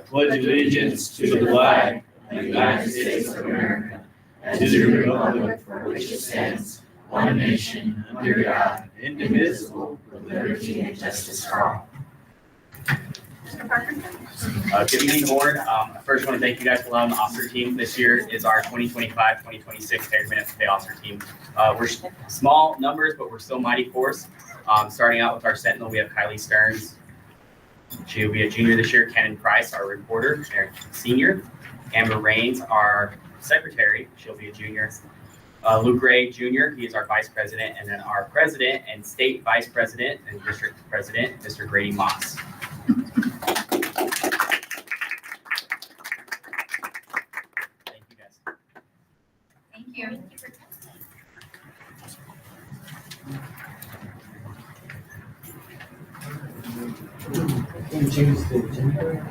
pledge allegiance to the flag of the United States of America and to the republic for which it stands, one nation, under God, indivisible, with liberty and justice for all. Good evening, board. I first want to thank you guys for allowing the officer team. This year is our 2025-2026 Hagerman FFA officer team. We're small numbers, but we're still mighty force. Starting out with our sentinel, we have Kylie Stearns. She will be a junior this year. Cannon Price, our reporter, senior. Amber Rains, our secretary. She'll be a junior. Luke Ray Jr., he is our vice president, and then our president and state vice president and district president, Mr. Grady Moss. Thank you, guys. Thank you. Can you change the agenda?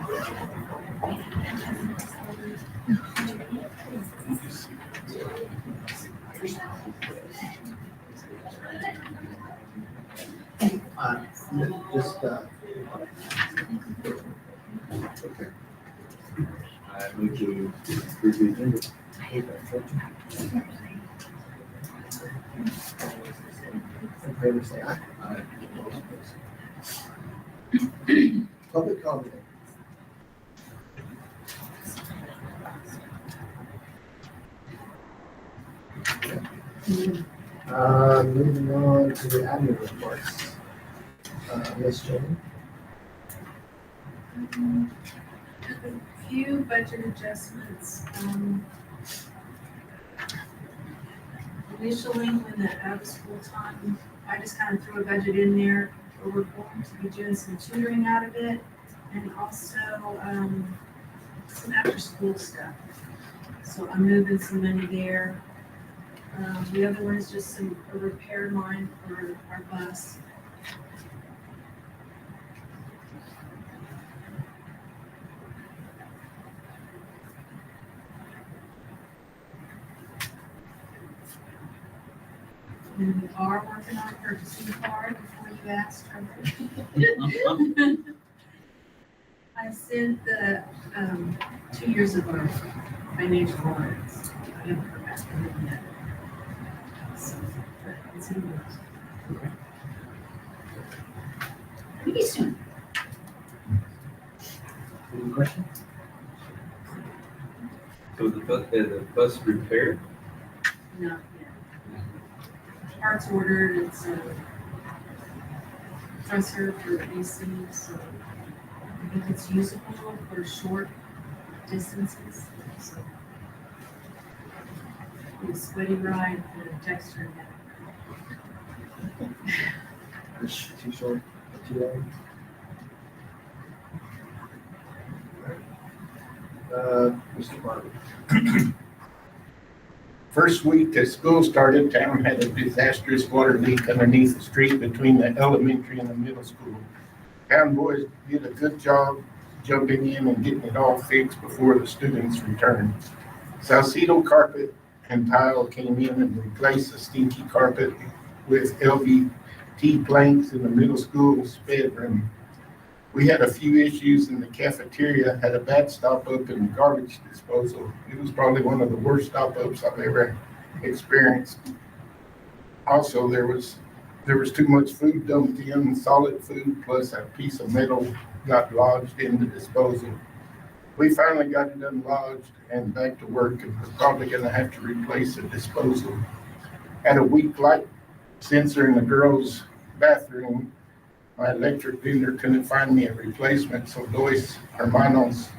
Just okay. I move to approve the agenda. I hate that. In favor, say aye. Aye. Public comment. Moving on to the admin reports. Ms. Jane. A few budget adjustments. Initially, when the out of school time, I just kind of threw a budget in there. We're going to be doing some tutoring out of it, and also some after school stuff. So I'm moving some money there. The other one is just a repair line for our bus. And we are working on purchasing a car before you asked. I sent the 2 years of our financial audits. I haven't heard back from them yet. So, but it's in the works. Maybe soon. Any questions? So the bus repaired? Not yet. Parts ordered, it's a compressor for AC, so I think it's usable for short distances. So it's a sweaty ride for the texture. It's too short, too long. Mr. Martin. First week that school started, town had a disastrous water leak underneath the street between the elementary and the middle school. Town boys did a good job jumping in and getting it all fixed before the students returned. Salcedo carpet and tile came in and replaced the stinky carpet with LVT planks in the middle school's bedroom. We had a few issues in the cafeteria, had a bad stop up in the garbage disposal. It was probably one of the worst stop ups I've ever experienced. Also, there was too much food dumped in, solid food, plus a piece of metal got lodged in the disposal. We finally got it unlodged and back to work, and we're probably gonna have to replace the disposal. Had a weak light sensor in the girls' bathroom. My electric vendor couldn't find me a replacement, so Doyce Hermanos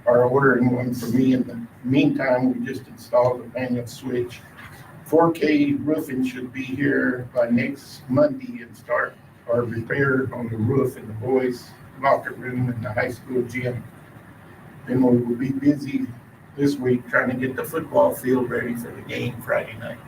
are ordering one for me. In the meantime, we just installed a manual switch. 4K roofing should be here by next Monday and start our repair on the roof in the boys' locker room and the high school gym. Then we will be busy this week trying to get the football field ready for the game Friday night.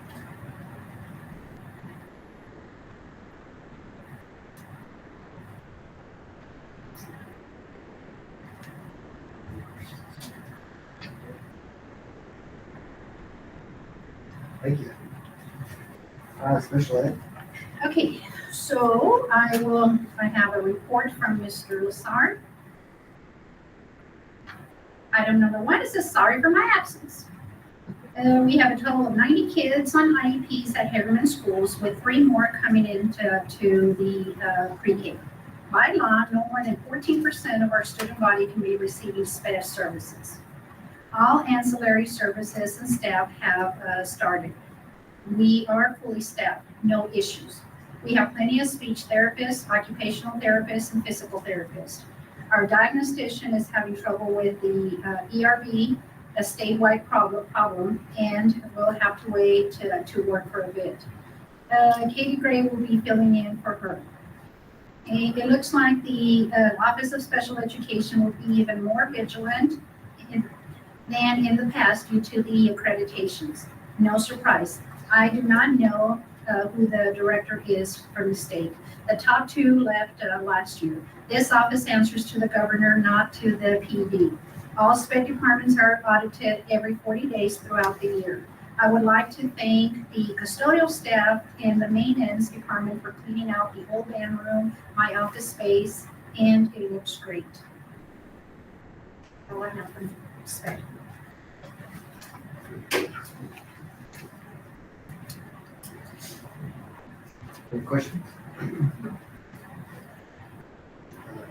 Thank you. Special ed. Okay, so I have a report from Mr. Lassard. Item number 1 is a sorry for my absence. We have a total of 90 kids on IEPs at Hagerman schools, with 3 more coming into the pre-K. By law, no more than 14% of our student body can be receiving special services. All ancillary services and staff have started. We are fully staffed, no issues. We have plenty of speech therapists, occupational therapists, and physical therapists. Our diagnostician is having trouble with the ERB, a statewide problem, and we'll have to wait to work for a bit. Katie Gray will be filling in for her. And it looks like the Office of Special Education will be even more vigilant than in the past due to the accreditations. No surprise. I do not know who the director is from the state. The top 2 left last year. This office answers to the governor, not to the PD. All sped departments are audited every 40 days throughout the year. I would like to thank the custodial staff and the maintenance department for cleaning out the old band room, my office space, and it looks great. All I have from sped. Any questions?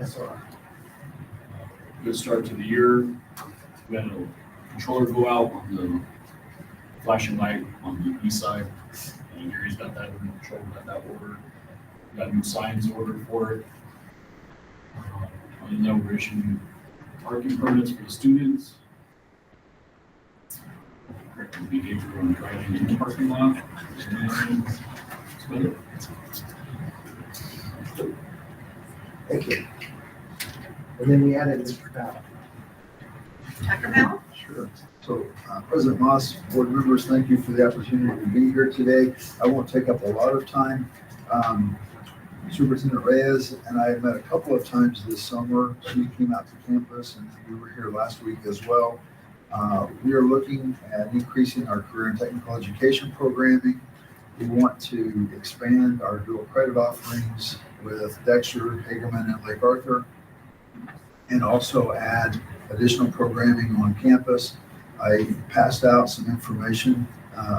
SR. Good start to the year. We had a controller go out on the flashing light on the east side. And Gary's got that under control, got that ordered. Got new signs ordered for it. On the we're issuing parking permits for the students. Correcting behavior on driving in the parking lot. And that's about it. Thank you. And then we added Mr. Powell. Dr. Bell? Sure. So, President Moss, board members, thank you for the opportunity to be here today. I won't take up a lot of time. Superintendent Reyes and I have met a couple of times this summer. She came out to campus and we were here last week as well. We are looking at increasing our career and technical education programming. We want to expand our dual credit offerings with Dexter, Hagerman, and Lake Arthur, and also add additional programming on campus. I passed out some information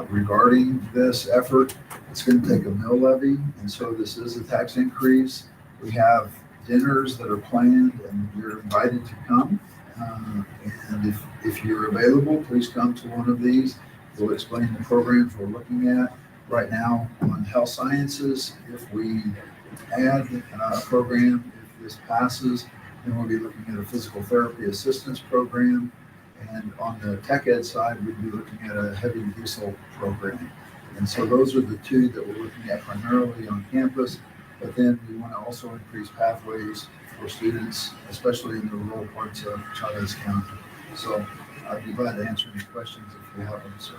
regarding this effort. It's going to take a mill levy, and so this is a tax increase. We have dinners that are planned, and you're invited to come. And if you're available, please come to one of these. We'll explain the programs we're looking at right now on health sciences. If we add a program, if this passes, then we'll be looking at a physical therapy assistance program. And on the tech ed side, we'd be looking at a heavy diesel program. And so those are the 2 that we're looking at primarily on campus. But then we want to also increase pathways for students, especially in the rural parts of Chavez County. So I'd be glad to answer any questions if you have them, sir.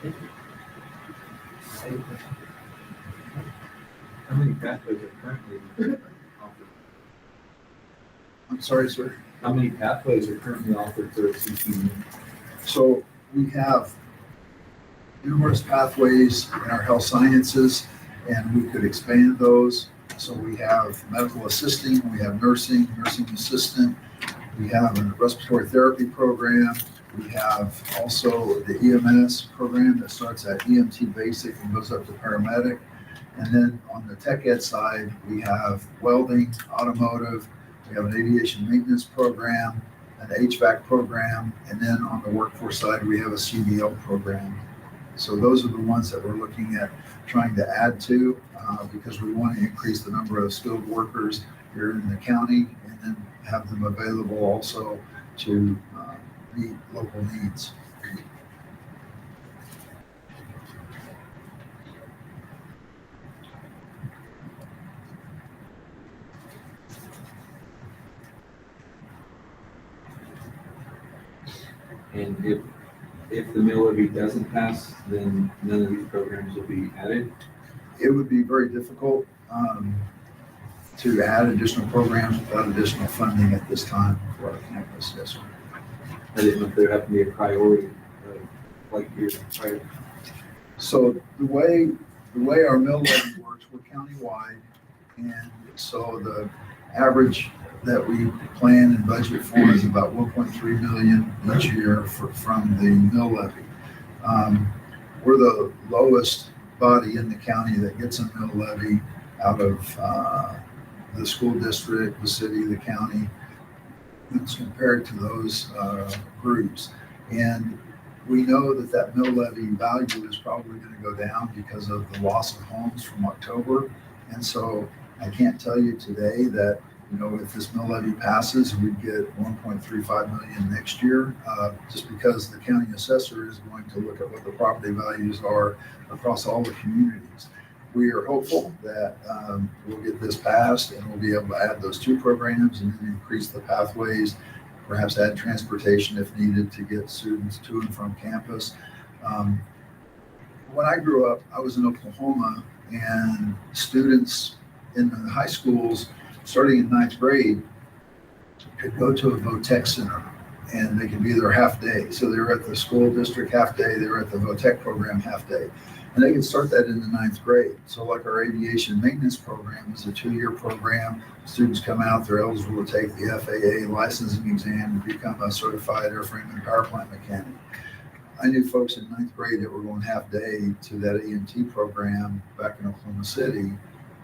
Thank you. Any questions? How many pathways are currently offered? I'm sorry, sir. How many pathways are currently offered for CTE? So we have numerous pathways in our health sciences, and we could expand those. So we have medical assisting, we have nursing, nursing assistant, we have a respiratory therapy program, we have also the EMS program that starts at EMT basic and goes up to paramedic. And then on the tech ed side, we have welding, automotive, we have an aviation maintenance program, an HVAC program, and then on the workforce side, we have a CDL program. So those are the ones that we're looking at trying to add to because we want to increase the number of skilled workers here in the county and then have them available also to meet local needs. And if the mill levy doesn't pass, then none of these programs will be added? It would be very difficult to add additional programs without additional funding at this time for our campus. Yes, sir. I didn't know if there happened to be a priority, like your priority. So the way our mill levy works, we're countywide, and so the average that we plan and budget for is about 1.3 million each year from the mill levy. We're the lowest body in the county that gets a mill levy out of the school district, the city, the county. It's compared to those groups. And we know that that mill levy value is probably going to go down because of the loss of homes from October. And so I can't tell you today that, if this mill levy passes, we'd get 1.35 million next year, just because the county assessor is going to look at what the property values are across all the communities. We are hopeful that we'll get this passed and we'll be able to add those two programs and then increase the pathways, perhaps add transportation if needed to get students to and from campus. When I grew up, I was in Oklahoma, and students in the high schools, starting in 9th grade, could go to a VOTEC center, and they could be there half day. So they were at the school district half day, they were at the VOTEC program half day. And they could start that in the 9th grade. So like our aviation maintenance program is a 2-year program. Students come out, they're eligible to take the FAA licensing exam and become a certified airframe and power plant mechanic. I knew folks in 9th grade that were going half day to that EMT program back in Oklahoma City.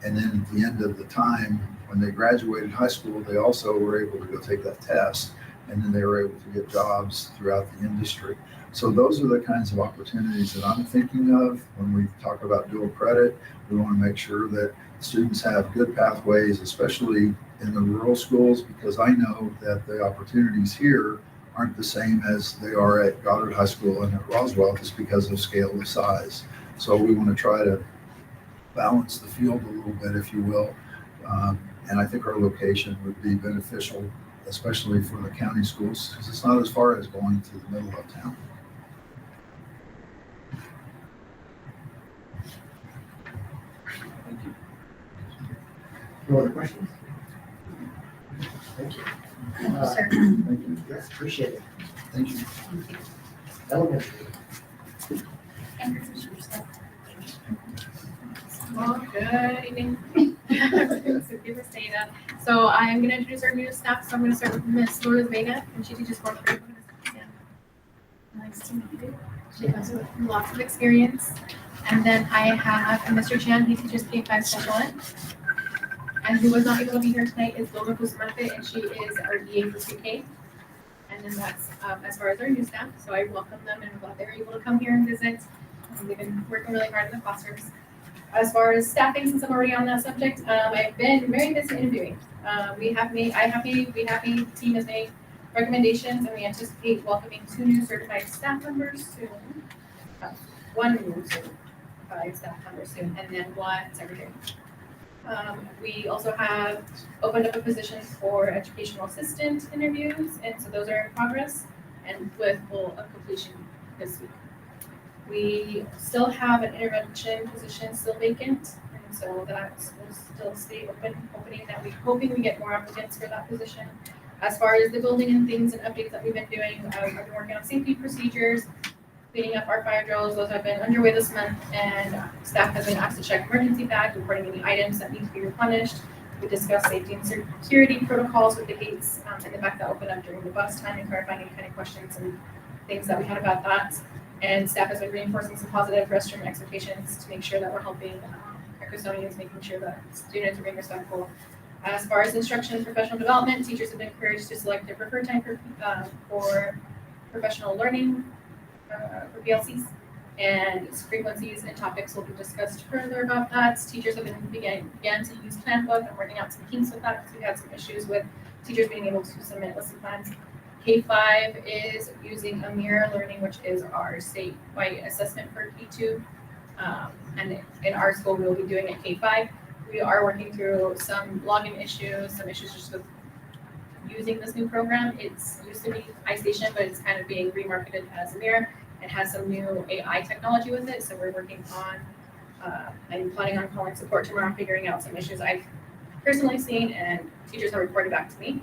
And then at the end of the time, when they graduated high school, they also were able to go take that test. And then they were able to get jobs throughout the industry. So those are the kinds of opportunities that I'm thinking of when we talk about dual credit. We want to make sure that students have good pathways, especially in the rural schools, because I know that the opportunities here aren't the same as they are at Goddard High School and at Roswell, just because of scale and size. So we want to try to balance the field a little bit, if you will. And I think our location would be beneficial, especially for the county schools, because it's not as far as going to the middle of town. Thank you. No other questions? Thank you. Sir. Thank you. Yes, appreciate it. Thank you. Elementary. Well, good evening. Cynthia Resteda. So I'm going to introduce our new staff. So I'm going to start with Miss Lourdes Vega, and she teaches 4th grade. Nice to meet you. She has lots of experience. And then I have Mr. Chan. He teaches K-5 special ed. And who was not able to be here tonight is Lola Bustamante, and she is our EA for pre-K. And then that's as far as our new staff. So I welcome them, and I'm glad they were able to come here and visit. They've been working really hard in the classrooms. As far as staffing, since I'm already on that subject, I've been very busy interviewing. We have made, the team has made recommendations, and we anticipate welcoming 2 new certified staff members soon. 1 new certified staff member soon, and then 1 secretary. We also have opened up a position for educational assistant interviews, and so those are in progress and with full completion this week. We still have an intervention position still vacant, and so that will still stay opening that week, hoping we get more applicants for that position. As far as the building and things and updates that we've been doing, I've been working on safety procedures, cleaning up our fire drills. Those have been underway this month, and staff has been asked to check emergency bags, reporting any items that need to be replenished. We discussed safety and security protocols with the gates in the back that open up during the bus time, and clarifying any kind of questions and things that we had about that. And staff has been reinforcing some positive restroom expectations to make sure that we're helping our custodians, making sure that students are being respectful. As far as instruction and professional development, teachers have been encouraged to select their preferred time for professional learning for PLCs, and frequencies and topics will be discussed further about that. Teachers have began to use Planbook. I'm working out some kinks with that because we had some issues with teachers being able to submit lesson plans. K5 is using a mirror learning, which is our statewide assessment for K2. And in our school, we will be doing it K5. We are working through some login issues, some issues just with using this new program. It's used to be iStation, but it's kind of being remarketed as a mirror. It has some new AI technology with it, so we're working on, I'm planning on calling support tomorrow, figuring out some issues I've personally seen and teachers have reported back to me.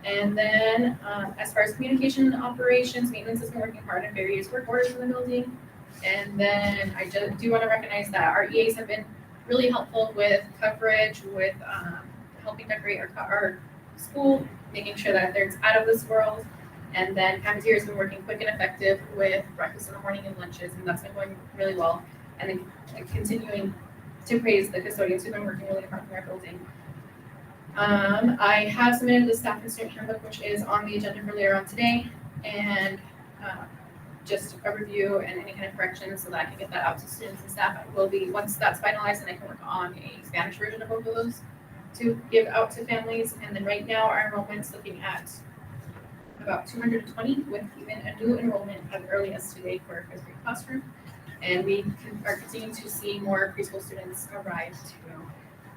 And then as far as communication operations, maintenance has been working hard on various work orders in the building. And then I just do want to recognize that our EAs have been really helpful with coverage, with helping decorate our school, making sure that it's out of this world. And then cafeteria has been working quick and effective with breakfast in the morning and lunches, and that's been going really well. And then continuing to praise the custodians who've been working really hard in our building. I have submitted the staff and student handbook, which is on the agenda for later on today, and just a review and any kind of corrections so that I can get that out to students and staff. It will be, once that's finalized, and I can work on a Spanish version of both of those to give out to families. And then right now our enrollment's looking at about 220 with even a new enrollment as early as today for a first grade classroom. And we are continuing to see more preschool students arrive too.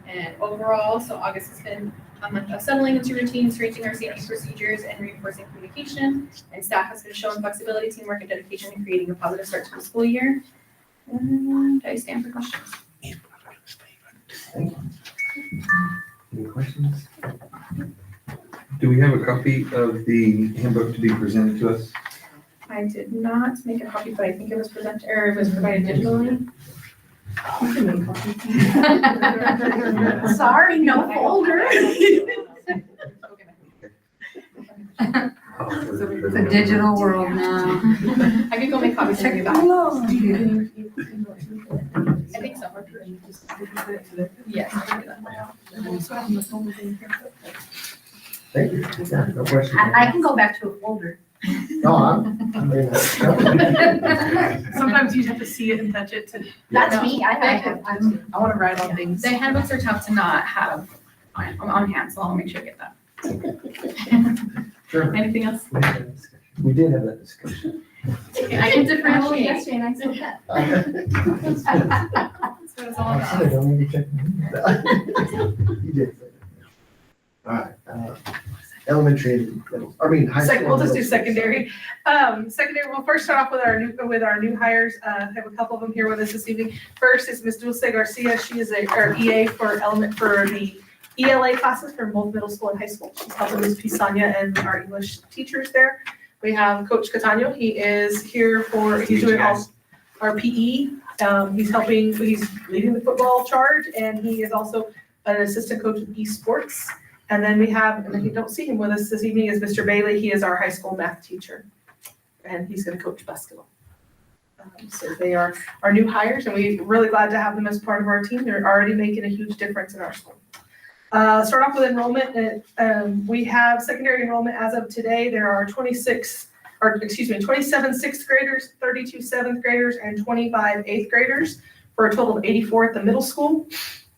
And overall, so August has been a month of settling into routines, strengthening our safety procedures, and reinforcing communication. And staff has been showing flexibility, teamwork, and dedication in creating a positive start to the school year. And I stand for questions. Any questions? Do we have a copy of the handbook to be presented to us? I did not make a copy, but I think it was presented, or it was provided digitally. Sorry, no folder. It's a digital world now. I could go make copies and bring it back. I think so. Yes. I can do that. Thank you. Yeah, no question. I can go back to a folder. No, I mean, Sometimes you have to see it and touch it to. That's me, I want to write on things. The handbooks are tough to not have on hand, so I'll make sure to get that. Sure. Anything else? We did have that discussion. I can differentiate. yesterday and I said that. That's what it's all about. I don't need to check. You did. All right, elementary, and middle, I mean, high school. We'll just do middle. secondary. Secondary, we'll first start off with our new hires. I have a couple of them here with us this evening. First is Ms. Dulce Garcia. She is our EA for the ELA classes for both middle school and high school. She's helping Ms. Pisania and our English teachers there. We have Coach Catano. He is here he's doing all our PE. He's leading the football charge, and he is also an assistant coach with esports. And then we have, and if you don't see him with us this evening, is Mr. Bailey. He is our high school math teacher, and he's going to coach basketball. So they are our new hires, and we're really glad to have them as part of our team. They're already making a huge difference in our school. Start off with enrollment. We have secondary enrollment as of today. There are 27 sixth graders, 32 seventh graders, and 25 eighth graders for a total of 84 at the middle school.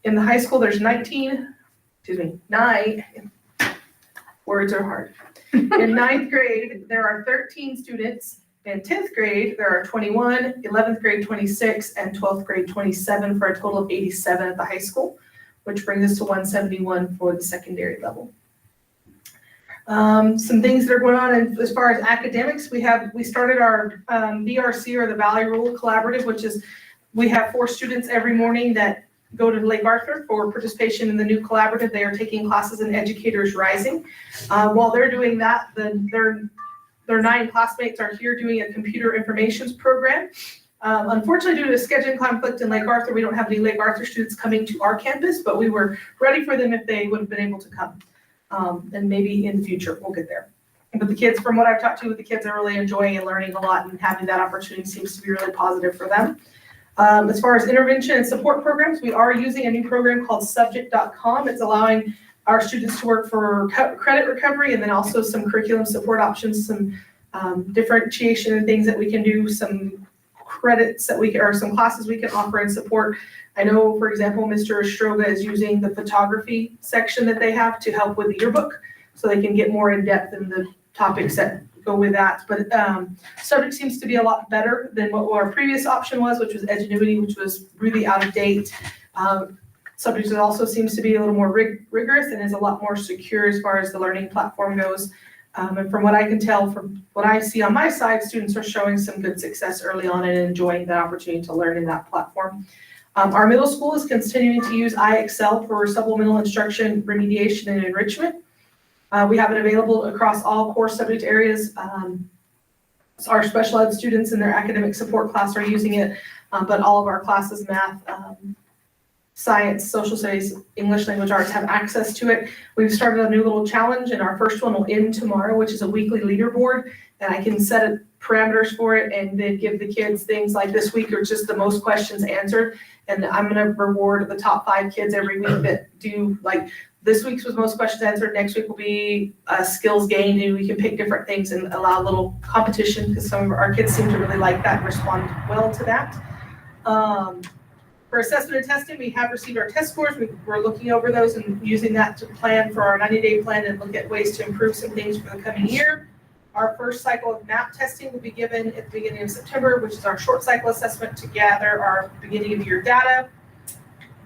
In the high school, there's 9, words are hard. In ninth grade, there are 13 students. In 10th grade, there are 21, 11th grade, 26, and 12th grade, 27 for a total of 87 at the high school, which brings us to 171 for the secondary level. Some things that are going on as far as academics, we started our VRC, or the Valley Rural Collaborative, which is, we have 4 students every morning that go to Lake Arthur for participation in the new collaborative. They are taking classes in Educators Rising. While they're doing that, their 9 classmates are here doing a computer informations program. Unfortunately, due to a scheduling conflict in Lake Arthur, we don't have any Lake Arthur students coming to our campus, but we were ready for them if they would have been able to come. And maybe in the future, we'll get there. But the kids, from what I've talked to with the kids, are really enjoying and learning a lot, and having that opportunity seems to be really positive for them. As far as intervention and support programs, we are using a new program called Subject.com. It's allowing our students to work for credit recovery, and then also some curriculum support options, some differentiation and things that we can do, some credits that or some classes we can offer and support. I know, for example, Mr. Stroga is using the photography section that they have to help with the yearbook, so they can get more in depth in the topics that go with that. But Subject seems to be a lot better than what our previous option was, which was Edgenuity, which was really out of date. Subject also seems to be a little more rigorous and is a lot more secure as far as the learning platform goes. And from what I can tell, from what I see on my side, students are showing some good success early on and enjoying that opportunity to learn in that platform. Our middle school is continuing to use iExcel for supplemental instruction, remediation, and enrichment. We have it available across all core subject areas. Our special ed students in their academic support class are using it, but all of our classes, math, science, social studies, English language arts have access to it. We've started a new little challenge, and our first one will end tomorrow, which is a weekly leaderboard. And I can set parameters for it and then give the kids things like this week are just the most questions answered. And I'm gonna reward the top 5 kids every week that do, like, this week's was most questions answered, next week will be skills gained, and we can pick different things and allow a little competition, because some of our kids seem to really like that and respond well to that. For assessment and testing, we have received our test scores. We're looking over those and using that to plan for our 90-day plan and look at ways to improve some things for the coming year. Our first cycle of MAP testing will be given at the beginning of September, which is our short cycle assessment to gather our beginning of year data.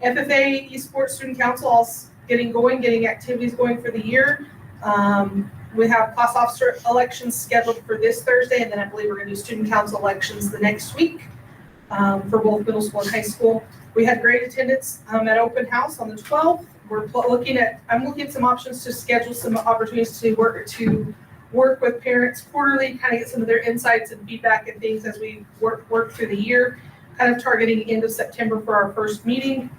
FFA Esports Student Council all getting activities going for the year. We have class officer elections scheduled for this Thursday, and then I believe we're gonna do student council elections the next week for both middle school and high school. We had great attendance at open house on the 12th. I'm looking at some options to schedule some opportunities to work with parents quarterly, kind of get some of their insights and feedback and things as we work through the year, kind of targeting end of September for our first meeting.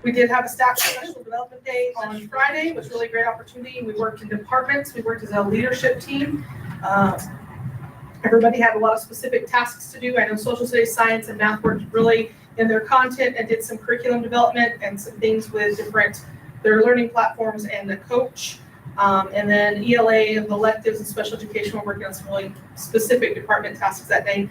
We did have a staff professional development day on Friday. It was really a great opportunity. We worked in departments. We worked as a leadership team. Everybody had a lot of specific tasks to do. I know social studies, science, and math worked really in their content and did some curriculum development and some things with their learning platforms and the coach. And then ELA and electives and special education were working on some really specific department tasks that day.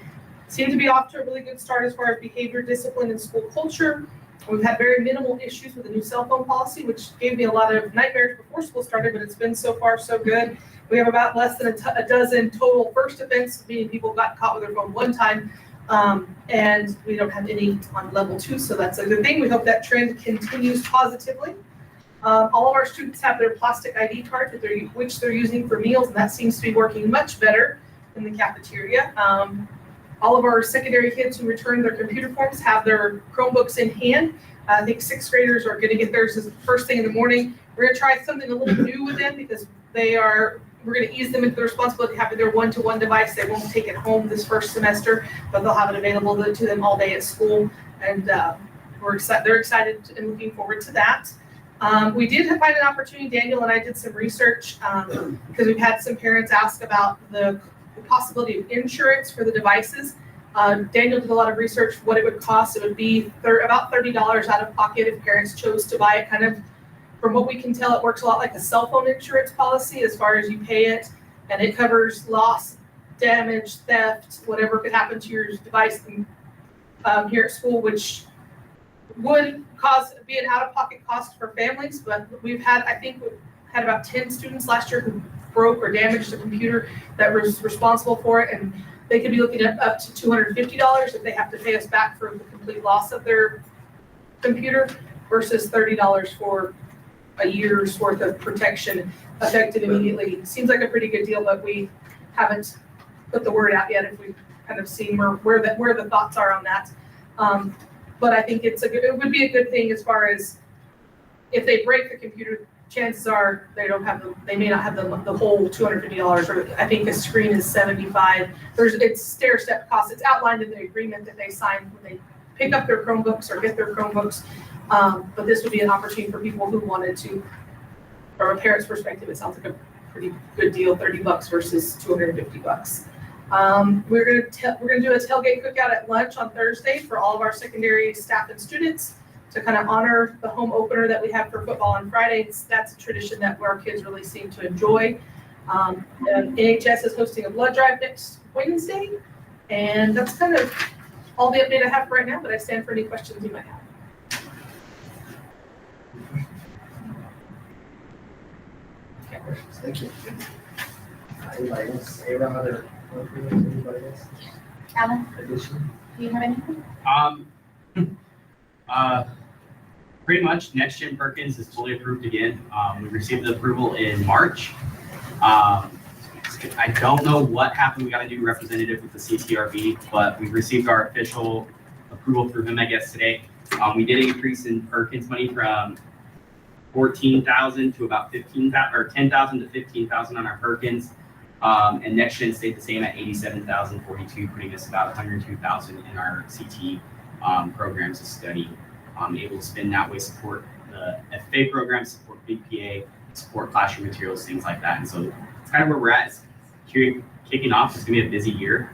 Seemed to be off to a really good start as far as behavior, discipline, and school culture. We've had very minimal issues with the new cell phone policy, which gave me a lot of nightmares before school started, but it's been so far so good. We have about less than a dozen total first offense, meaning people got caught with their phone one time, and we don't have any on level 2, so that's a good thing. We hope that trend continues positively. All of our students have their plastic ID cards, which they're using for meals, and that seems to be working much better in the cafeteria. All of our secondary kids who return their computer forms have their Chromebooks in hand. I think 6th graders are gonna get theirs the first thing in the morning. We're gonna try something a little new with them because we're gonna ease them into the responsibility of having their one-to-one device. They won't take it home this first semester, but they'll have it available to them all day at school. And they're excited and looking forward to that. We did find an opportunity. Daniel and I did some research because we've had some parents ask about the possibility of insurance for the devices. Daniel did a lot of research what it would cost. It would be about $30 out of pocket if parents chose to buy it. Kind of, from what we can tell, it works a lot like a cell phone insurance policy as far as you pay it, and it covers loss, damage, theft, whatever could happen to your device here at school, which would be an out-of-pocket cost for families. But I think we've had about 10 students last year who broke or damaged a computer that was responsible for it, and they could be looking at up to $250 if they have to pay us back for the complete loss of their computer versus $30 for a year's worth of protection effective immediately. Seems like a pretty good deal, but we haven't put the word out yet if we've kind of seen where the thoughts are on that. But I think it would be a good thing as far as if they break the computer, chances are they may not have the whole $250, or I think the screen is $75. It's stair-step costs. It's outlined in the agreement that they signed when they pick up their Chromebooks or get their Chromebooks. But this would be an opportunity for people who wanted to, from a parent's perspective, it sounds like a pretty good deal, $30 versus $250. We're gonna do a tailgate cookout at lunch on Thursday for all of our secondary staff and students to kind of honor the home opener that we have for football on Fridays. That's a tradition that our kids really seem to enjoy. And NHS is hosting a blood drive next Wednesday, and that's kind of all the update I have right now, but I stand for any questions you might have. Thank you. Anybody else? Anybody else? Alan, Addition? do you have anything? Pretty much Next Gen Perkins is fully approved again. We received the approval in March. I don't know what happened. We got a new representative with the CTRB, but we received our official approval through him, I guess, today. We did increase in Perkins money from 14,000 to about 15,000, or 10,000 to 15,000 on our Perkins. And Next Gen stayed the same at 87,042, putting us about 102,000 in our CT programs to study. able to spend that way, support the FFA program, support BPA, support classroom materials, things like that. And so it's kind of where we're at. It's kicking off. It's gonna be a busy year.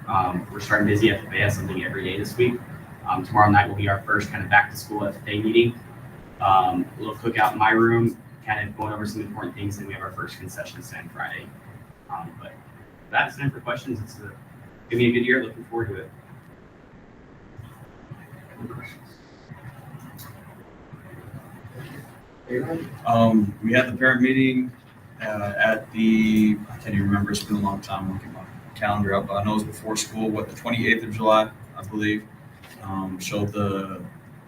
We're starting busy FFA, has something every day this week. Tomorrow night will be our first kind of back to school FFA meeting. A little cookout in my room, kind of going over some important things, and we have our first concession stand Friday. But that's time for questions. It's gonna be a good year. Looking forward to it. We had the parent meeting at the, I can't even remember, it's been a long time, looking my calendar up, but I know it was before school, the 28th of July, I believe. Showed the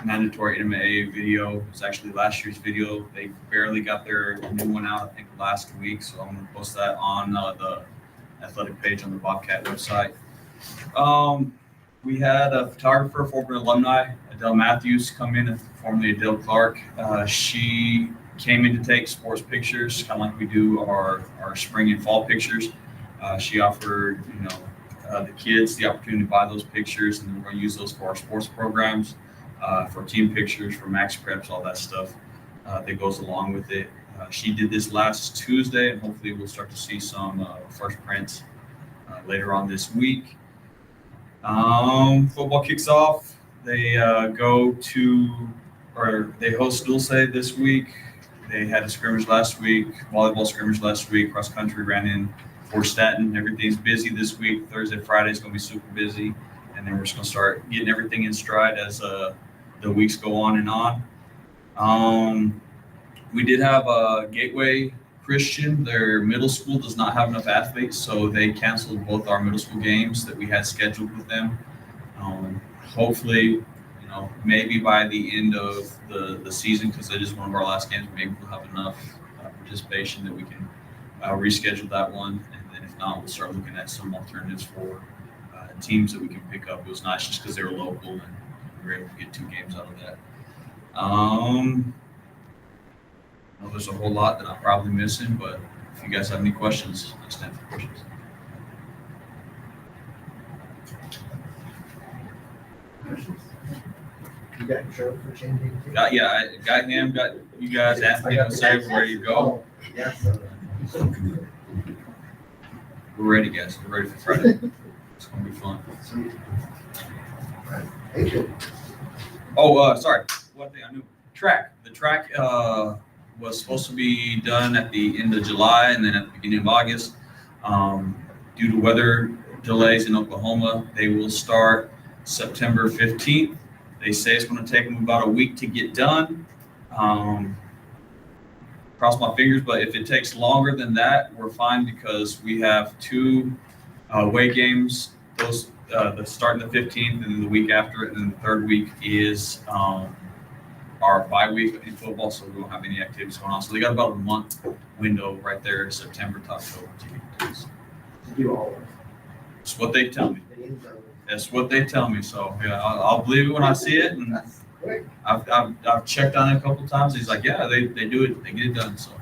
mandatory MMA video. It was actually last year's video. They barely got their new one out, I think last week, so I'm gonna post that on the athletic page on the Bobcat website. We had a photographer, former alumni, Adele Matthews, come in, formerly Adele Clark. She came in to take sports pictures, kind of like we do our spring and fall pictures. She offered, the kids the opportunity to buy those pictures, and then we're going to use those for our sports programs, for team pictures, for max preps, all that stuff that goes along with it. She did this last Tuesday, and hopefully we'll start to see some first prints later on this week. Football kicks off. They they host Dulce this week. They had a scrimmage last week, volleyball scrimmage last week, cross country ran in for Staten. Everything's busy this week. Thursday, Friday is going to be super busy. And then we're just going to start getting everything in stride as the weeks go on and on. We did have a Gateway Christian. Their middle school does not have enough athletes, so they canceled both our middle school games that we had scheduled with them. Hopefully, maybe by the end of the season, because it is one of our last games, maybe we'll have enough participation that we can reschedule that one. And then if not, we'll start looking at some alternatives for teams that we can pick up. It was nice just because they were local and we were able to get 2 games out of that. There's a whole lot that I'm probably missing, but if you guys have any questions, I stand for questions. You got your show for changing? Got him, got you guys asked me to say we're ready to go. Yes. We're ready, guys. We're ready for Friday. It's gonna be fun. Sweet. Thank you. Oh, sorry. One thing I knew. Track. The track was supposed to be done at the end of July and then at the beginning of August. Due to weather delays in Oklahoma, they will start September 15th. They say it's going to take them about a week to get done. Cross my fingers, but if it takes longer than that, we're fine because we have 2 away games. Those starting the 15th and then the week after it, and then the 3rd week is our bye week in football, so we don't have any activities going on. So they got about a month window right there, September to October, to get things. To do all of it. That's what they tell me. The end zone. That's what they tell me. So yeah, I'll believe it when I see it. And That's quick. I've checked on it a couple times. He's like, yeah, they do it. They get it done. So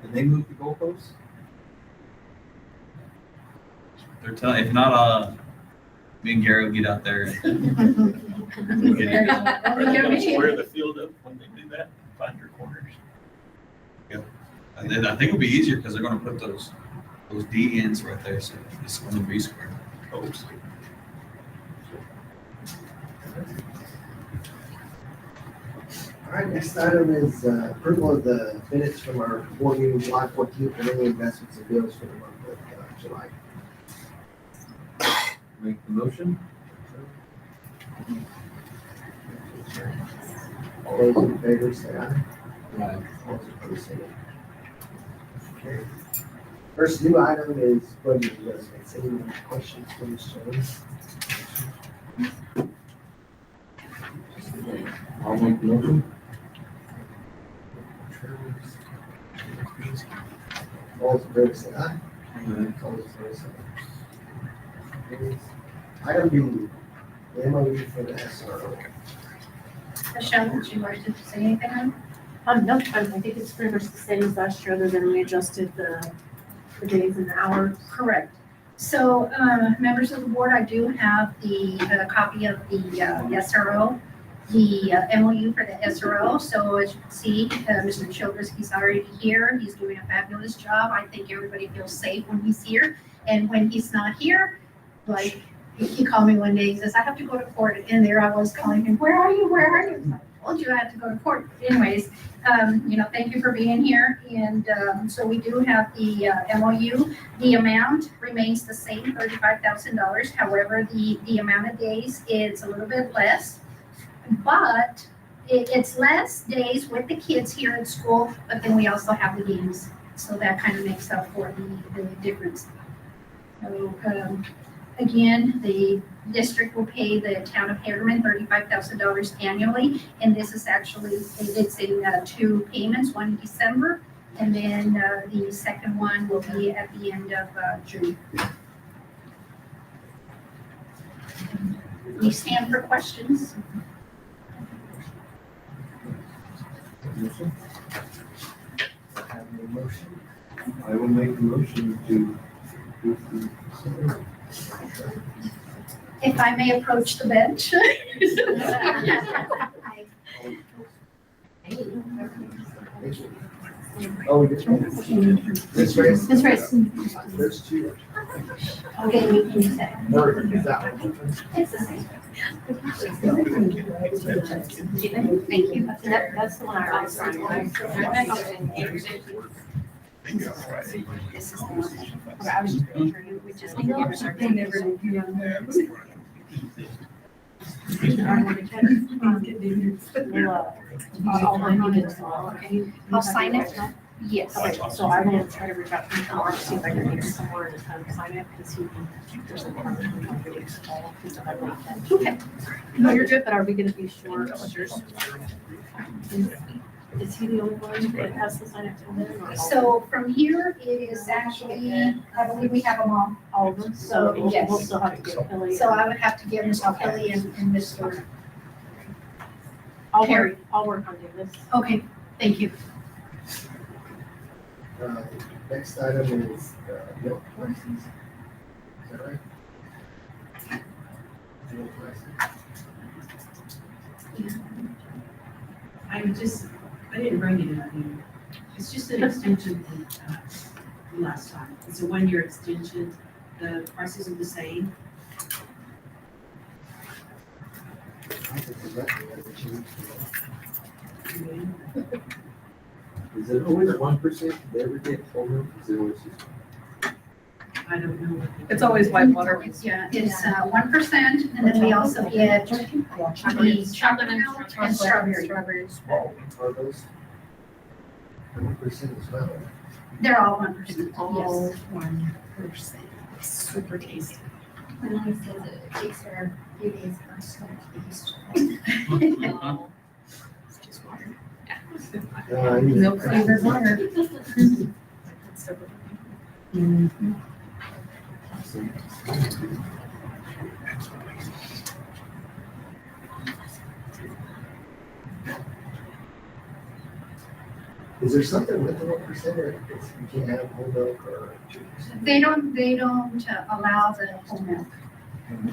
Did they move the goalposts? they're telling. If not, me and Gary will get out there. And get it. Square the field up when they do that, find your corners. And then I think it'll be easier because they're going to put those D ends right there. So it's going to be square. Oops. All right, next item is approval of the minutes from our board meeting July 14th and any investments and bills for the month of July. Make the motion. All those in favor say aye. Aye. All those opposed say no. Okay. First new item is budget adjustments. Any questions for Ms. Jones? I'll make the motion. All those in favor say aye. All those opposed say no. Item B, the MOU for the SRO. Michelle, would you like to say anything on? No, I think it's pretty much the same as last year, other than we adjusted the days and the hours. Correct. So, members of the board, I do have the copy of the SRO. MOU for the SRO. So as you can see, Mr. Childress, he's already here. He's doing a fabulous job. I think everybody feels safe when he's here. And when he's not here, like, he called me one day, he says, I have to go to court. And there I was calling him, where are you? Where are you? I told you I had to go to court. Anyways, thank you for being here. And so we do have the MOU. The amount remains the same, $35,000. However, the amount of days is a little bit less. But it's less days with the kids here at school, but then we also have the games. So that kind of makes up for the difference. So again, the district will pay the town of Hagerman $35,000 annually. And this is actually, it's in 2 payments, one in December, and then the second one will be at the end of June. We stand for questions. I will make a motion to. If I may approach the bench. Oh, this one? This race? This race. There's 2. Okay, we can use that. Or is that one? It's the same. Thank you. That's the one I always signed. This is the one. Okay, I was just making sure you, we just need to give us our. I'll run it as well. I'll sign it. Yes. Okay, so I will try to reach out to him tomorrow, see if I can get somewhere to sign it, because there's a part of the Okay. No, you're good, but are we gonna be short? Is he the only one that has to sign it to them? Or So from here, it is actually, I believe we have them all. all of them? So Yes. we'll still have to get Billy. So I would have to give Mr. Kelly and Mr. I'll work on doing this. Okay, thank you. Next item is milk prices. Is that right? Milk prices. I didn't bring it up here. It's just an extension from last time. It's a 1-year extension. The prices are the same. I think it's right. Is it always 1%? They ever get full milk? Is it always just? I don't know. It's always white water. Yeah, it's 1%, and then we also get the chocolate milk and strawberry. Are those 1% as well? They're all 1%, All yes. 1%. Super tasty. When I say that it takes her a few days for us to get used to It's just water. Milk flavored water. Is there something with the 1% or you can't have whole milk or 2%? They don't allow the whole milk.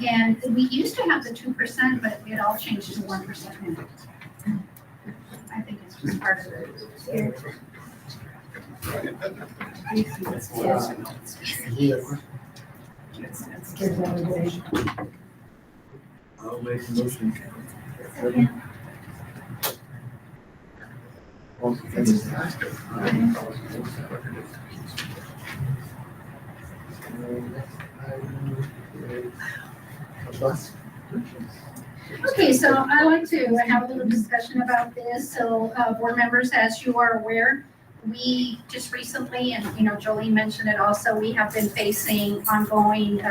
And we used to have the 2%, but it all changed to 1% now. I think it's just part of it. I'll make a motion. Okay, so I like to have a little discussion about this. So, board members, as you are aware, we just recently, and Jolene mentioned it also, we have been facing ongoing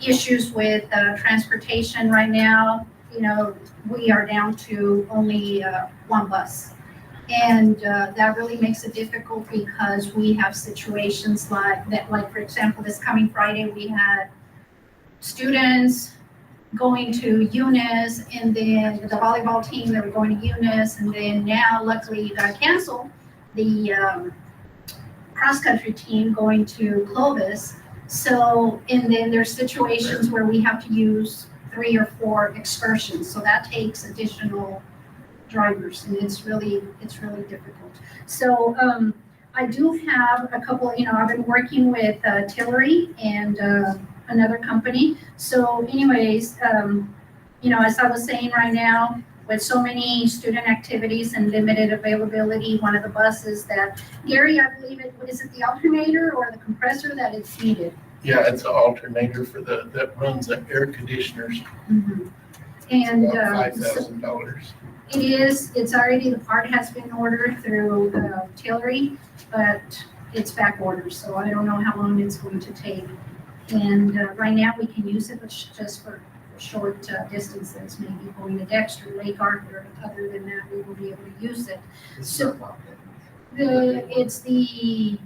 issues with transportation right now. We are down to only 1 bus. And that really makes it difficult because we have situations like that, like for example, this coming Friday, we had students going to Eunice, and then the volleyball team, they were going to Eunice, and then now luckily it got canceled, the cross-country team going to Clovis. So, and then there's situations where we have to use 3 or 4 excursions. So that takes additional drivers, and it's really difficult. So I do have a couple, I've been working with Tillery and another company. So anyways, as I was saying right now, with so many student activities and limited availability, one of the buses that, Gary, I believe is it the alternator or the compressor that it's needed? Yeah, it's an alternator that runs the air conditioners. Mhm. And About $5,000. it's already, the part has been ordered through Tillery, but it's back ordered, so I don't know how long it's going to take. And right now, we can use it, but just for short distances, maybe going to Dexter, Lake Arthur. Other than that, we will be able to use it. So it's the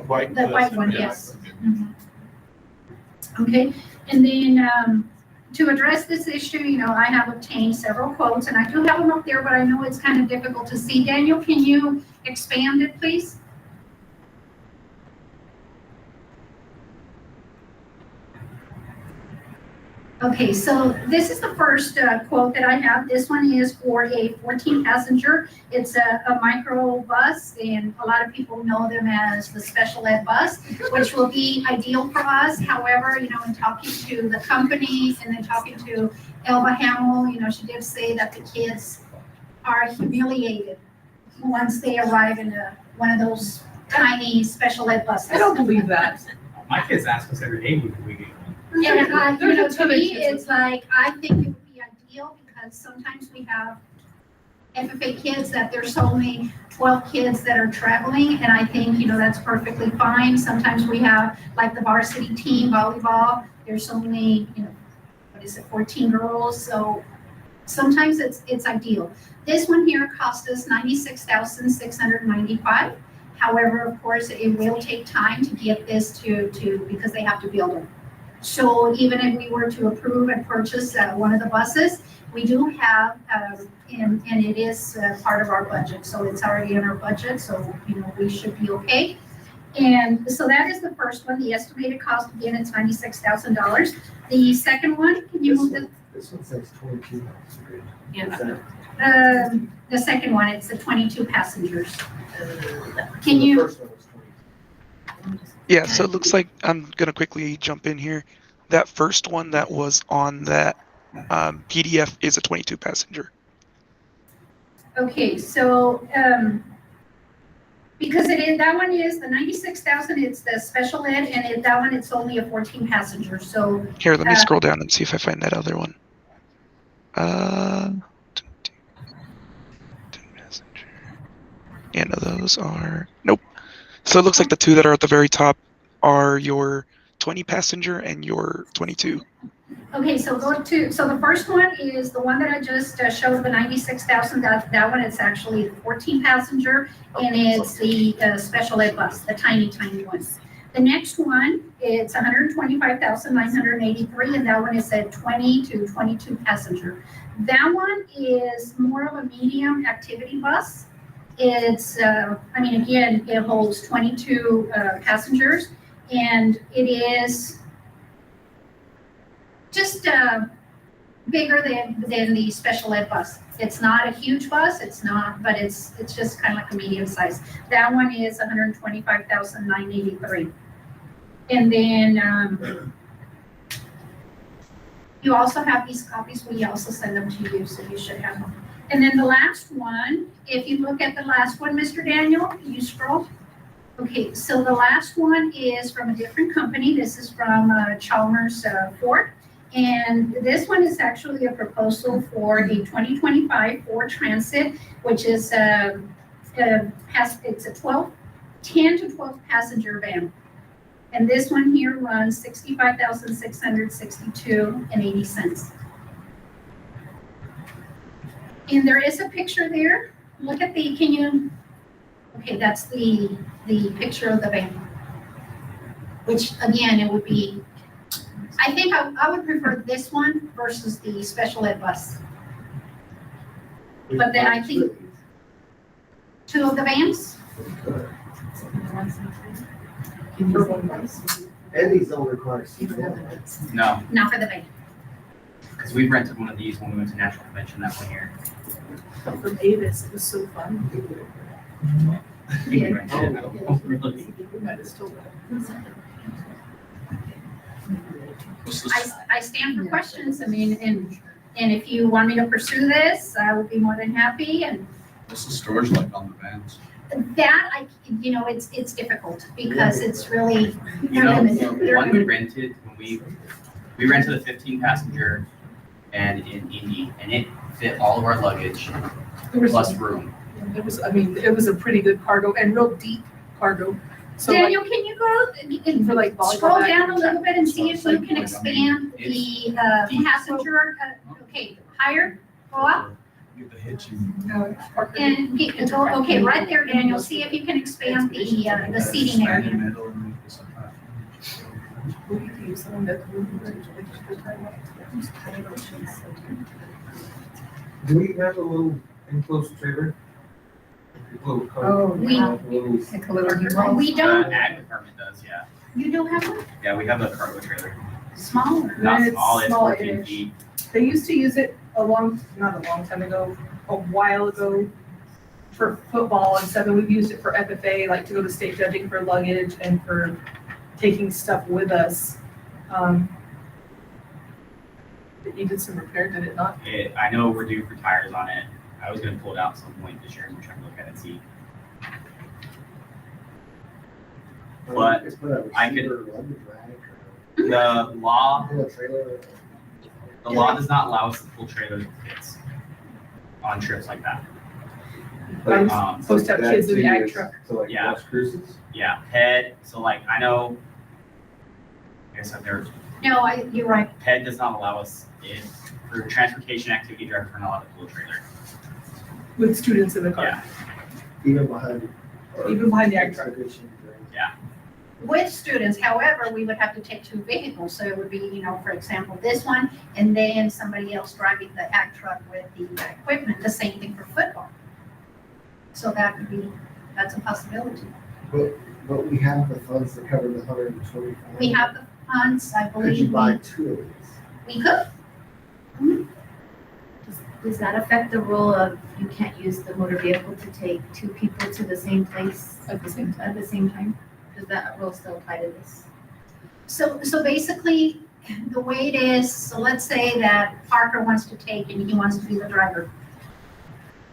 white one, yes. Mhm. Okay, and then to address this issue, I have obtained several quotes, and I do have them up there, but I know it's kind of difficult to see. Daniel, can you expand it, please? Okay, so this is the first quote that I have. This one is for a 14-passenger. It's a micro bus, and a lot of people know them as the special ed bus, which will be ideal for us. However, in talking to the company and then talking to Elba Hamill, she did say that the kids are humiliated once they arrive in one of those tiny special ed buses. I don't believe that. My kids ask us every day, when we get one. And to me, it's like, I think it would be ideal because sometimes we have FFA kids that there's only 12 kids that are traveling, and I think, that's perfectly fine. Sometimes we have, like the varsity team volleyball, there's only, 14 girls, so sometimes it's ideal. This one here cost us $96,695. However, of course, it will take time to get this to because they have to build them. So even if we were to approve and purchase one of the buses, we do have, and it is part of our budget. So it's already in our budget, so, we should be okay. And so that is the first one. The estimated cost, again, it's $96,000. The second one, can you move the? This one says 22. The second one, it's the 22 passengers. Can you? The first one was 22. Yeah, so it looks like I'm going to quickly jump in here. That first one that was on that PDF is a 22 passenger. Okay, so because that one is the 96,000, it's the special ed, and that one, it's only a 14 passenger. So Here, let me scroll down and see if I find that other one. 22 passenger. Yeah, no, those are, nope. So it looks like the two that are at the very top are your 20 passenger and your 22. Okay, so the first one is the one that I just showed, the 96,000. That one is actually the 14 passenger, and it's the special ed bus, the tiny one. The next one, it's 125,983, and that one is a 20 to 22 passenger. That one is more of a medium activity bus. It's, again, it holds 22 passengers, and it is just bigger than the special ed bus. It's not a huge bus, but it's just kind of like a medium size. That one is 125,983. And then you also have these copies. We also send them to you, so you should have them. And then the last one, if you look at the last one, Mr. Daniel, can you scroll? Okay, so the last one is from a different company. This is from Chalmers Ford. And this one is actually a proposal for the 2025 Ford Transit, which is it's a 10 to 12 passenger van. And this one here runs $65,662.80. And there is a picture there. Look at okay, that's the picture of the van. Which again, it would be, I think I would prefer this one versus the special ed bus. But then I think two of the vans. And these don't require seat belts. No. Not for the van. Because we rented one of these when we went to National Convention that 1 year. From Avis, it was so fun. We rented it. Oh, really? That is still What's the, I stand for questions, I mean, and if you want me to pursue this, I will be more than happy, and what's the storage like on the vans? that, it's difficult, because it's really, You they're know, limited. the one we rented, when we rented a 15 passenger and in Indy, and it fit all of our luggage plus room. It was a pretty good cargo and real deep cargo. So like, Daniel, can you go for like volleyball scroll back down a and little bit and see if you Like, can I mean, expand it's the deep. passenger, okay, higher, go up, Get the hitch and. and go, okay, right there, Daniel, see if you can expand the seating area. Do we have a little enclosed trailer? Little car? Oh, Little- We don't, Ag department does, yeah. you don't have one, Yeah, we have a cargo trailer. smaller. Not It's small, it's 14 small-ish. feet. They used to use it not a long time ago, a while ago, for football and stuff, and we've used it for FFA, like to go to state judging for luggage and for taking stuff with us. It needed some repair, did it not? I know we're due for tires on it. I was gonna pull it out at some point this year and we're trying to look at it and see. But I could, the law does not allow us to pull trailers with kids on trips like that. I'm supposed to have kids in the ag truck. So like Yeah. bus cruises? Yeah, PED, so like, I know, I guess I've never, No, you're right, PED does not allow us, for transportation activity drivers, we're not allowed to pull a trailer. With students in the car, Yeah, Even behind. even behind the ag truck. with students, however, we would have to take 2 vehicles, so it would be, for example, this one, and then somebody else driving the ag truck with the equipment, the same thing for football. So that's a possibility. But we have the funds to cover the 125. We have the funds, I Could you believe, buy 2 of these? we could. Does that affect the rule of you can't use the motor vehicle to take 2 people to the same place At the same time. at the same time? Does that rule still apply to this? So basically, the way it is, so let's say that Parker wants to take and he wants to be the driver.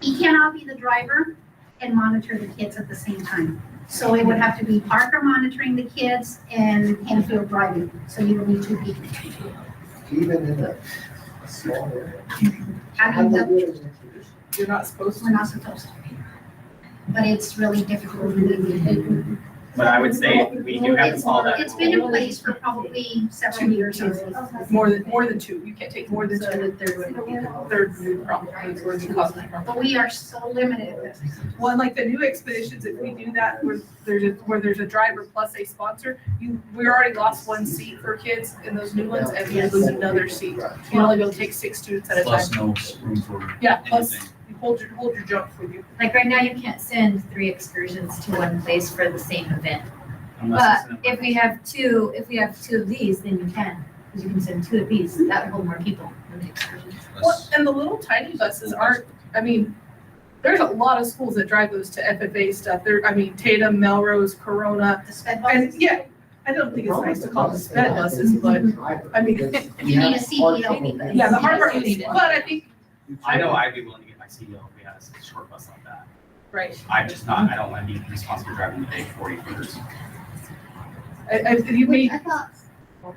He cannot be the driver and monitor the kids at the same time. So it would have to be Parker monitoring the kids and Hanfield driving. So you will need 2 people. Even in a small area. I mean, You're not supposed we're not supposed to. But it's really difficult. but I would say we do have to follow that. It's been in place for probably several years already. More than 2. You can't take more than 2. Third would probably is where the cost is from. But we are so limited. Well, like the new expeditions, if we do that, where there's a driver plus a sponsor, we already lost 1 seat for kids in those new ones, and we lose another seat. You only be able to take 6 students at a Plus time. no room for Yeah, plus anything. you hold your jump with you. Like right now, you can't send 3 excursions to one place for the same event. Unless But it's in a- if we have two of these, then you can, because you can send 2 of these. That would hold more people than the excursions. Well, and the little tiny buses aren't, there's a lot of schools that drive those to FFA stuff. Tatum, Melrose, Corona, The sped and buses. yeah, I don't think it's nice to call them sped buses, but You need a CDL. yeah, the hard part is, but I think, I know I'd be willing to get my CDL if we had a short bus like that. right. I don't want to be responsible for driving the big 40 footers. You may, thought,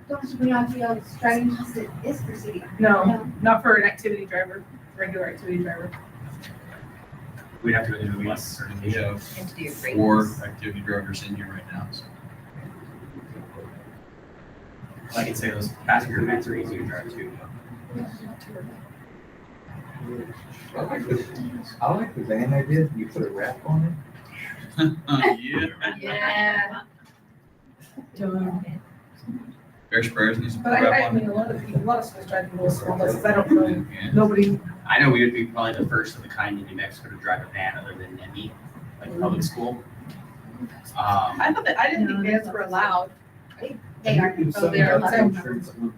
don't we not be able to driving is for city? no, not for an activity driver, regular activity driver. We'd have to go through the bus We certification. have You have to do your break. 4 activity drivers in here right now, so. I can say those passenger vans are easy to drive too. I like the van idea. You put a wrap on Yeah. Yeah. Bear Sprayers needs to put But I wrap on. mean, a lot of schools drive little small buses. I don't know, Yeah. nobody, I know we would be probably the first of the kind in New Mexico to drive a van other than NE, like public school. I didn't think vans were allowed. They are. Oh, they are.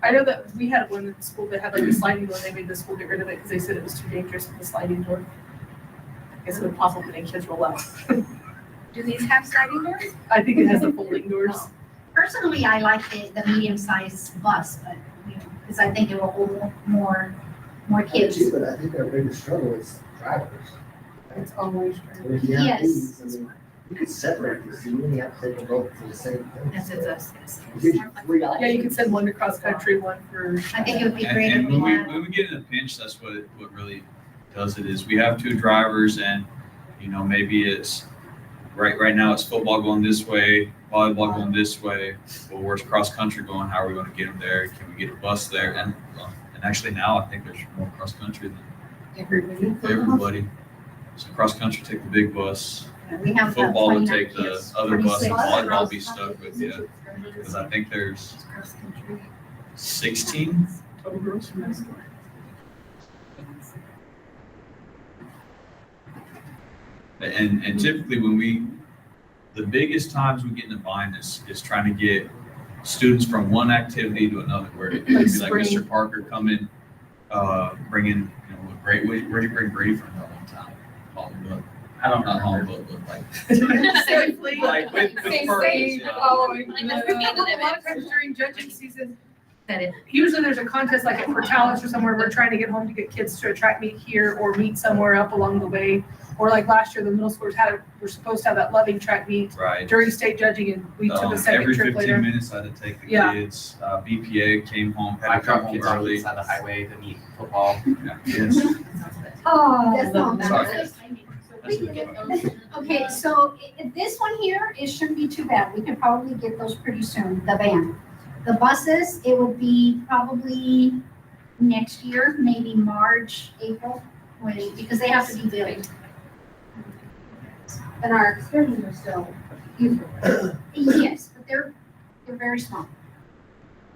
I know that we had one at the school that had like a sliding door. They made the school get rid of it because they said it was too dangerous with the sliding door. I guess it would pop open and kids roll out. Do these have sliding doors? I think it has the folding doors. Personally, I like the medium-sized bus, but, you know, because I think it will hold more kids. But I think our biggest struggle is drivers. It's always. And if you have Yes. these, I mean, you could separate this, you really have to take them both for the same thing. That's it, us. It gives you three Yeah, options. you could send one to cross country, one for. I think it would be And, great if and we had. when we get in a pinch, that's what really does it is we have two drivers and, you know, maybe it's, right now it's football going this way, volleyball going this way, but where's cross country going? How are we going to get them there? Can we get a bus there? And actually now I think there's more cross country than everybody. So cross country take the big bus, We have about football would 29 take the kids, other bus, and 26. volleyball be stuck with you. Because I think there's 16 total girls. And typically the biggest times we get in a bind is trying to get students from one activity to another, where it could be like Mr. Parker coming, bringing, you know, where do you bring Brady from that one time? Home, I don't know home, but like. Safely. Like with Safe, purpose, safe. yeah. Oh, Like no. the beginning of A lot it. of times during judging season, That it. usually there's a contest like for talents or somewhere, we're trying to get home to get kids to a track meet here or meet somewhere up along the way. Or like last year, the middle schoolers were supposed to have that loving track meet Right. during state judging and we took a second Every trip 15 later. minutes I had to take the Yeah. kids. BPA came home, I had to come drop home kids on the early. side of the highway to meet football. Yeah, yes. Oh, that's not Sorry. bad. Okay, so this one here, it shouldn't be too bad. We can probably get those pretty soon, the van. The buses, it would be probably next year, maybe March, April, because they have to be built. And our excursions are still useful. Yes, but they're very small.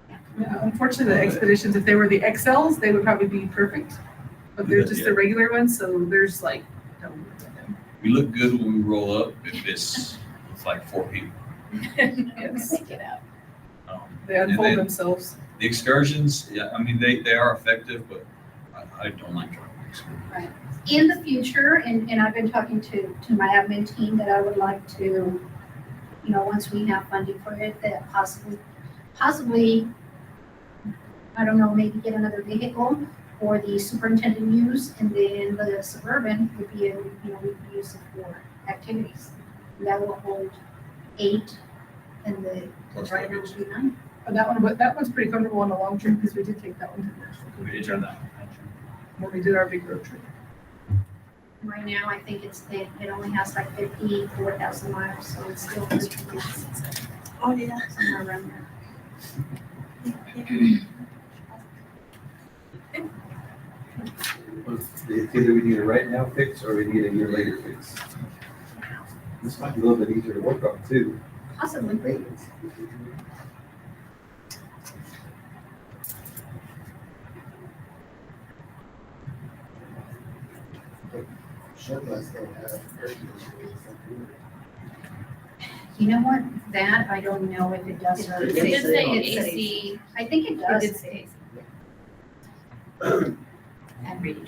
Yeah, unfortunately, the expeditions, if they were the XLs, they would probably be perfect. But they're just the regular ones, so there's like, We look good when we roll up if it's like 4 people. yes, Take it out. they And unfold then themselves. The excursions, yeah, I mean, they are effective, but I don't like driving excursions. In the future, and I've been talking to my admin team that I would like to, you know, once we have funding for it, that possibly, I don't know, maybe get another vehicle for the superintendent use, and then the Suburban would be, we could use it for activities. And that will hold 8, and the driver would be 9. But that one's pretty comfortable on a long trip because we did take that one to Nashville. We did try that. When we did our big road trip. Right now, I think it only has like 54,000 miles, so it's still good. Oh, yeah. Somewhere around there. It's either we need a right now fix or we need a year later fix. This might be a little bit easier to work on too. Possibly. Surplus don't have air conditioning. You know what? That, I don't know if it does. It did say It's- AC. I think it It does. did say AC. And reading.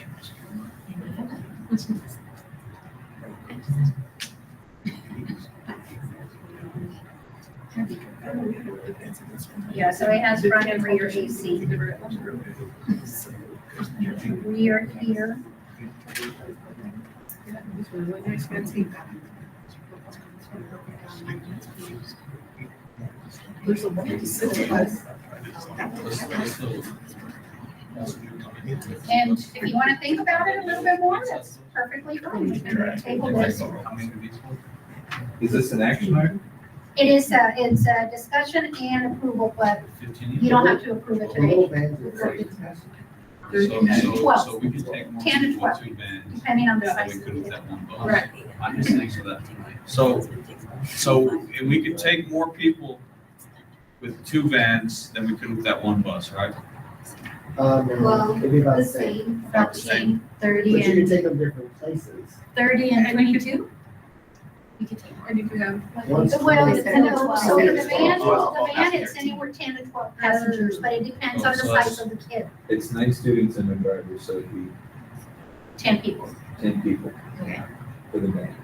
Yeah, so it has front and rear AC. Rear here. These were really expensive. There's a one to sit in us. And if you want to think about it a little bit more, that's perfectly fine. We can table this. Is this an action item? It's a discussion and approval, but you don't have to approve it Little today, vans are 30 passengers. So we could take more 10 to people 12. two vans. depending on the than size we of could the with that one bus. Right. I just think so that tonight. So if we could take more people with 2 vans than we could with that one bus, right? Well, It'd be about the the same. same, About the same. 30 But you can and, take them different places. 30 and 22? You can take more. And you can have. Well, so the Well, van, it's anywhere 10 to 12 passengers, but it depends on the size of the kid, It's 9 students and a driver, so it'd be 10 people. 10 people Okay. for the van.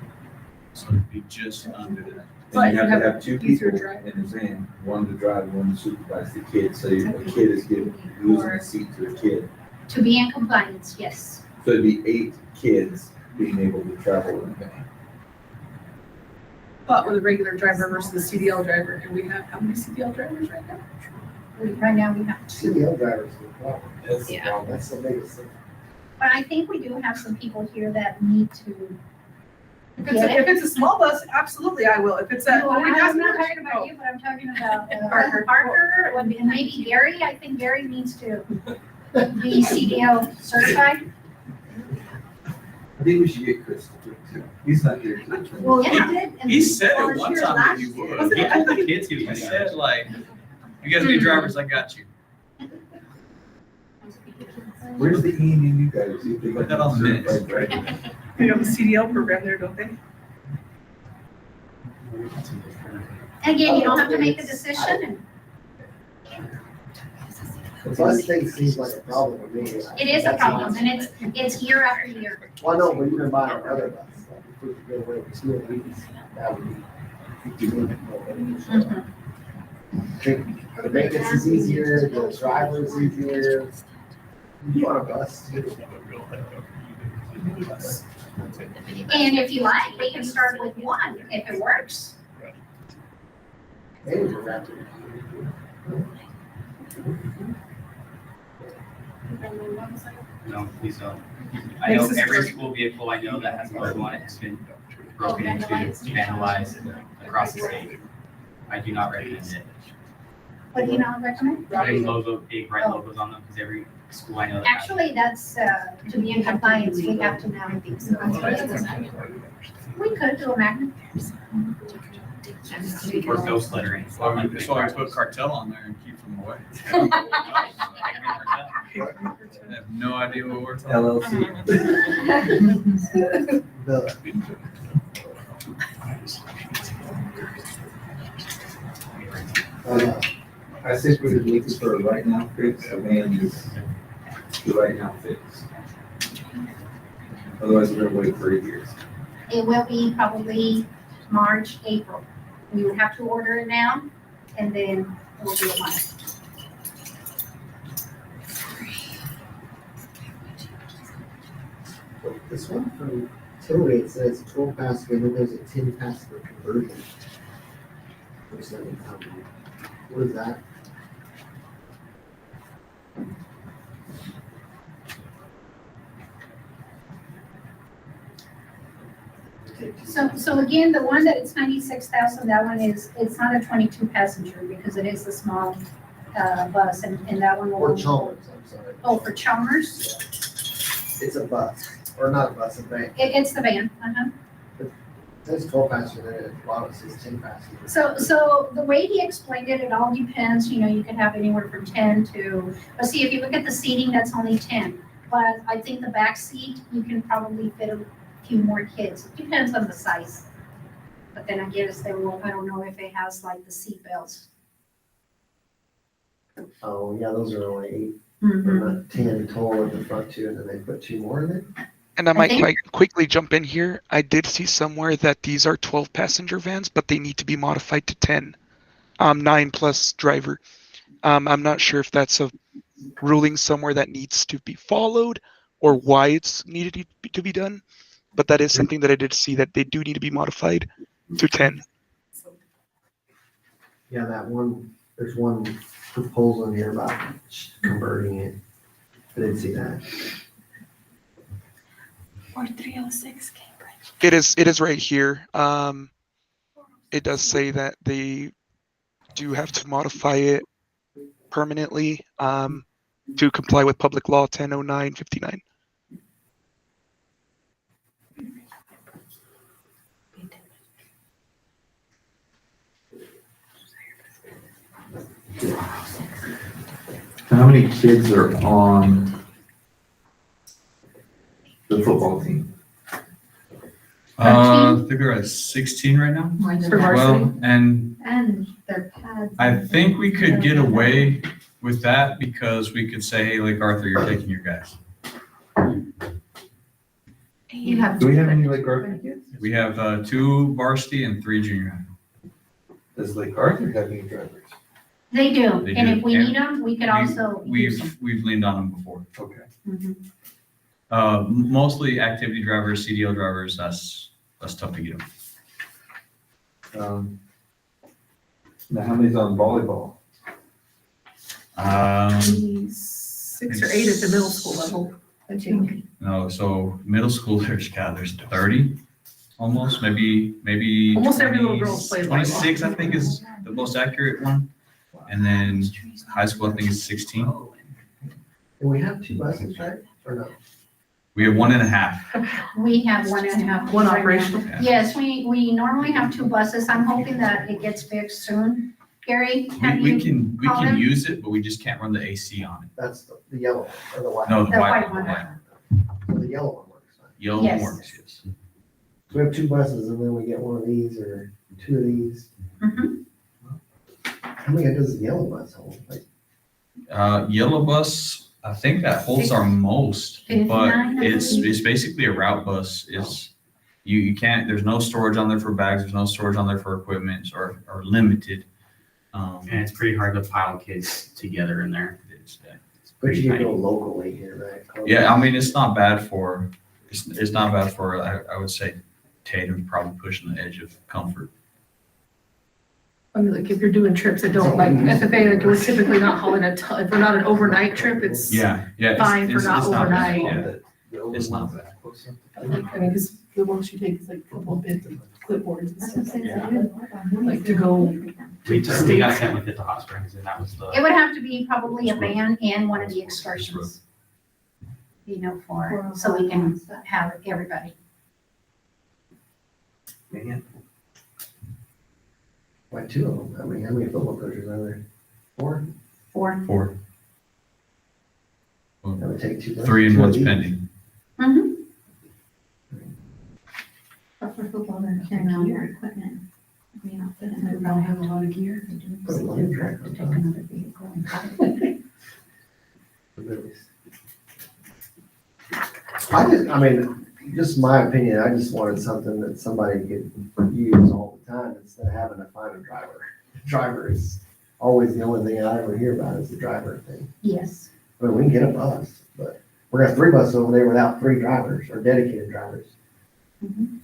So it'd be just under that. But And you you have to have have 2 easier people drive. in the van, one to drive, one to supervise the kid, so a kid is losing a seat to a kid. To be in compliance, yes. So it'd be 8 kids being able to travel in the van. But with a regular driver versus a CDL driver, and we have how many CDL drivers right now? Right now, we have 2. CDL drivers, is the problem. That's the Yeah. problem. That's the biggest thing. But I think we do have some people here that need to. If it's a small bus, absolutely I will. If it's a. No, I'm not talking about you, but I'm talking about Parker, and maybe Gary. I think Gary needs to be CDL certified. I think we should get Chris to do it too. He's not here today. Well, yeah, he did. and He said it volunteered one time that last he year. would. He told the kids he said like, you guys be drivers, I got you. Where's the E and U guys? See if they got Put that on the minutes. certified driver. They have a CDL program there, don't they? And again, you don't have to make a decision. The bus thing seems like a problem to me. It is a problem, and it's year after year. Well, no, but even buying another bus, like if we could get away with 2 of these, that would be. Mhm. The maintenance is easier, the driver is easier. You want a bus too. And if you like, we can start with 1 if it works. Maybe we're at No, please don't. I know every school vehicle I know that has a logo on it has been broken into, vandalized across the state. I do not recommend it. What do you not recommend? Putting big bright logos on them, because every school I know that has Actually, that's, to be in compliance, we have to now. We could do a magnet. it. Or ghost lettering. So I put cartel on there and keep them away. I have no idea what we're talking about. the, I think we're looking for a right now fix, the van is the right now fix. Otherwise, we're gonna wait for years. It will be probably March, April. We would have to order it now, and then it will be a month. this one from Tilray, it says 12 passenger, and then there's a 10 passenger conversion. What is that? So again, the one that it's 96,000, that one is, it's not a 22 passenger because it is a small bus, and that one will. Or Chalmers, I'm sorry. Oh, for Chalmers? It's a bus, or not a bus, a van. It's the van, uh-huh. It says 12 passenger, then at the bottom it says 10 passenger. So the way he explained it, it all depends, you could have anywhere from 10 to, but see, if you look at the seating, that's only 10. But I think the back seat, you can probably fit a few more kids. It depends on the size. But then I guess they will, I don't know if it has like the seat belts. Oh, yeah, those are only 8, Mhm. or not 10 total in the front too, and then they put 2 more in it. And I might think- like quickly jump in here. I did see somewhere that these are 12 passenger vans, but they need to be modified to 10. 9 plus driver. I'm not sure if that's a ruling somewhere that needs to be followed or why it's needed to be done. But that is something that I did see, that they do need to be modified to 10. Yeah, that one, there's one proposal in here about converting it. I didn't see that. Or 306 Cambridge. It is right here. It does say that they do have to modify it permanently to comply with Public Law 1009/59. How many kids are on the football team? I think they're at 16 right now. For varsity? Well, and And their pads. I think we could get away with that because we could say, hey, Lake Arthur, you're taking your guys. You have. Do we have any Lake Arthur kids? We have 2 varsity and 3 junior high. Does Lake Arthur have any drivers? They do, They and do. if we And need them, we could also use them. We've leaned on them before. Okay. Mostly activity drivers, CDL drivers, that's tough to get them. Now, how many's on volleyball? 6 or 8 at the middle school level, I think. No, so middle school, there's 30 almost, maybe. Almost every little girl's played volleyball. 26, I think, is the most accurate one. And then high school, I think, is 16. And we have 2 buses, right? Or no? We have 1.5. We have 1.5. One right now. operational. Yes, we normally have 2 buses. I'm hoping that it gets fixed soon. Gary, have We you? can called him? use it, but we just can't run the AC on it. That's the yellow or the white? No, the The white white one. one. The yellow one works. Yellow Yes. works, yes. So we have 2 buses and then we get one of these or 2 of these. Mhm. How many does the yellow bus hold? Like, Yellow bus, I think that holds our most, but 59, I it's believe. basically a route bus. You can't, there's no storage on there for bags, there's no storage on there for equipment or limited. And it's pretty hard to pile kids together in there. It's but you pretty can go tiny. locally here, right? Yeah, I mean, it's not bad for, I would say Tatum's probably pushing the edge of comfort. I mean, like if you're doing trips that don't, like FFA, like we're typically not hauling a ton, if we're not an overnight trip, it's. Yeah. Fine for not bad. overnight. Yeah, it's not bad. I mean, because the most you take is like a couple of bits of clipboards and stuff. Like to go. We got sent with it to Hot Springs, and that was the. It would have to be probably a van and one of the excursions. So we can have everybody. Man, Why 2 of them? How many football coaches are there? 4? 4. 4. That would take 2 buses. 3 and 2 of 1's these. pending. Mhm. But for football, they're carrying all your equipment. We don't fit in. We don't have a lot of gear. Put a line track on Take top. another vehicle and cut it. I mean, just my opinion, I just wanted something that somebody could use all the time instead of having to find a driver. Driver is always the only thing I ever hear about is the driver thing. Yes. I mean, we can get a bus, but we're gonna have 3 buses over there without 3 drivers or dedicated drivers. Mhm.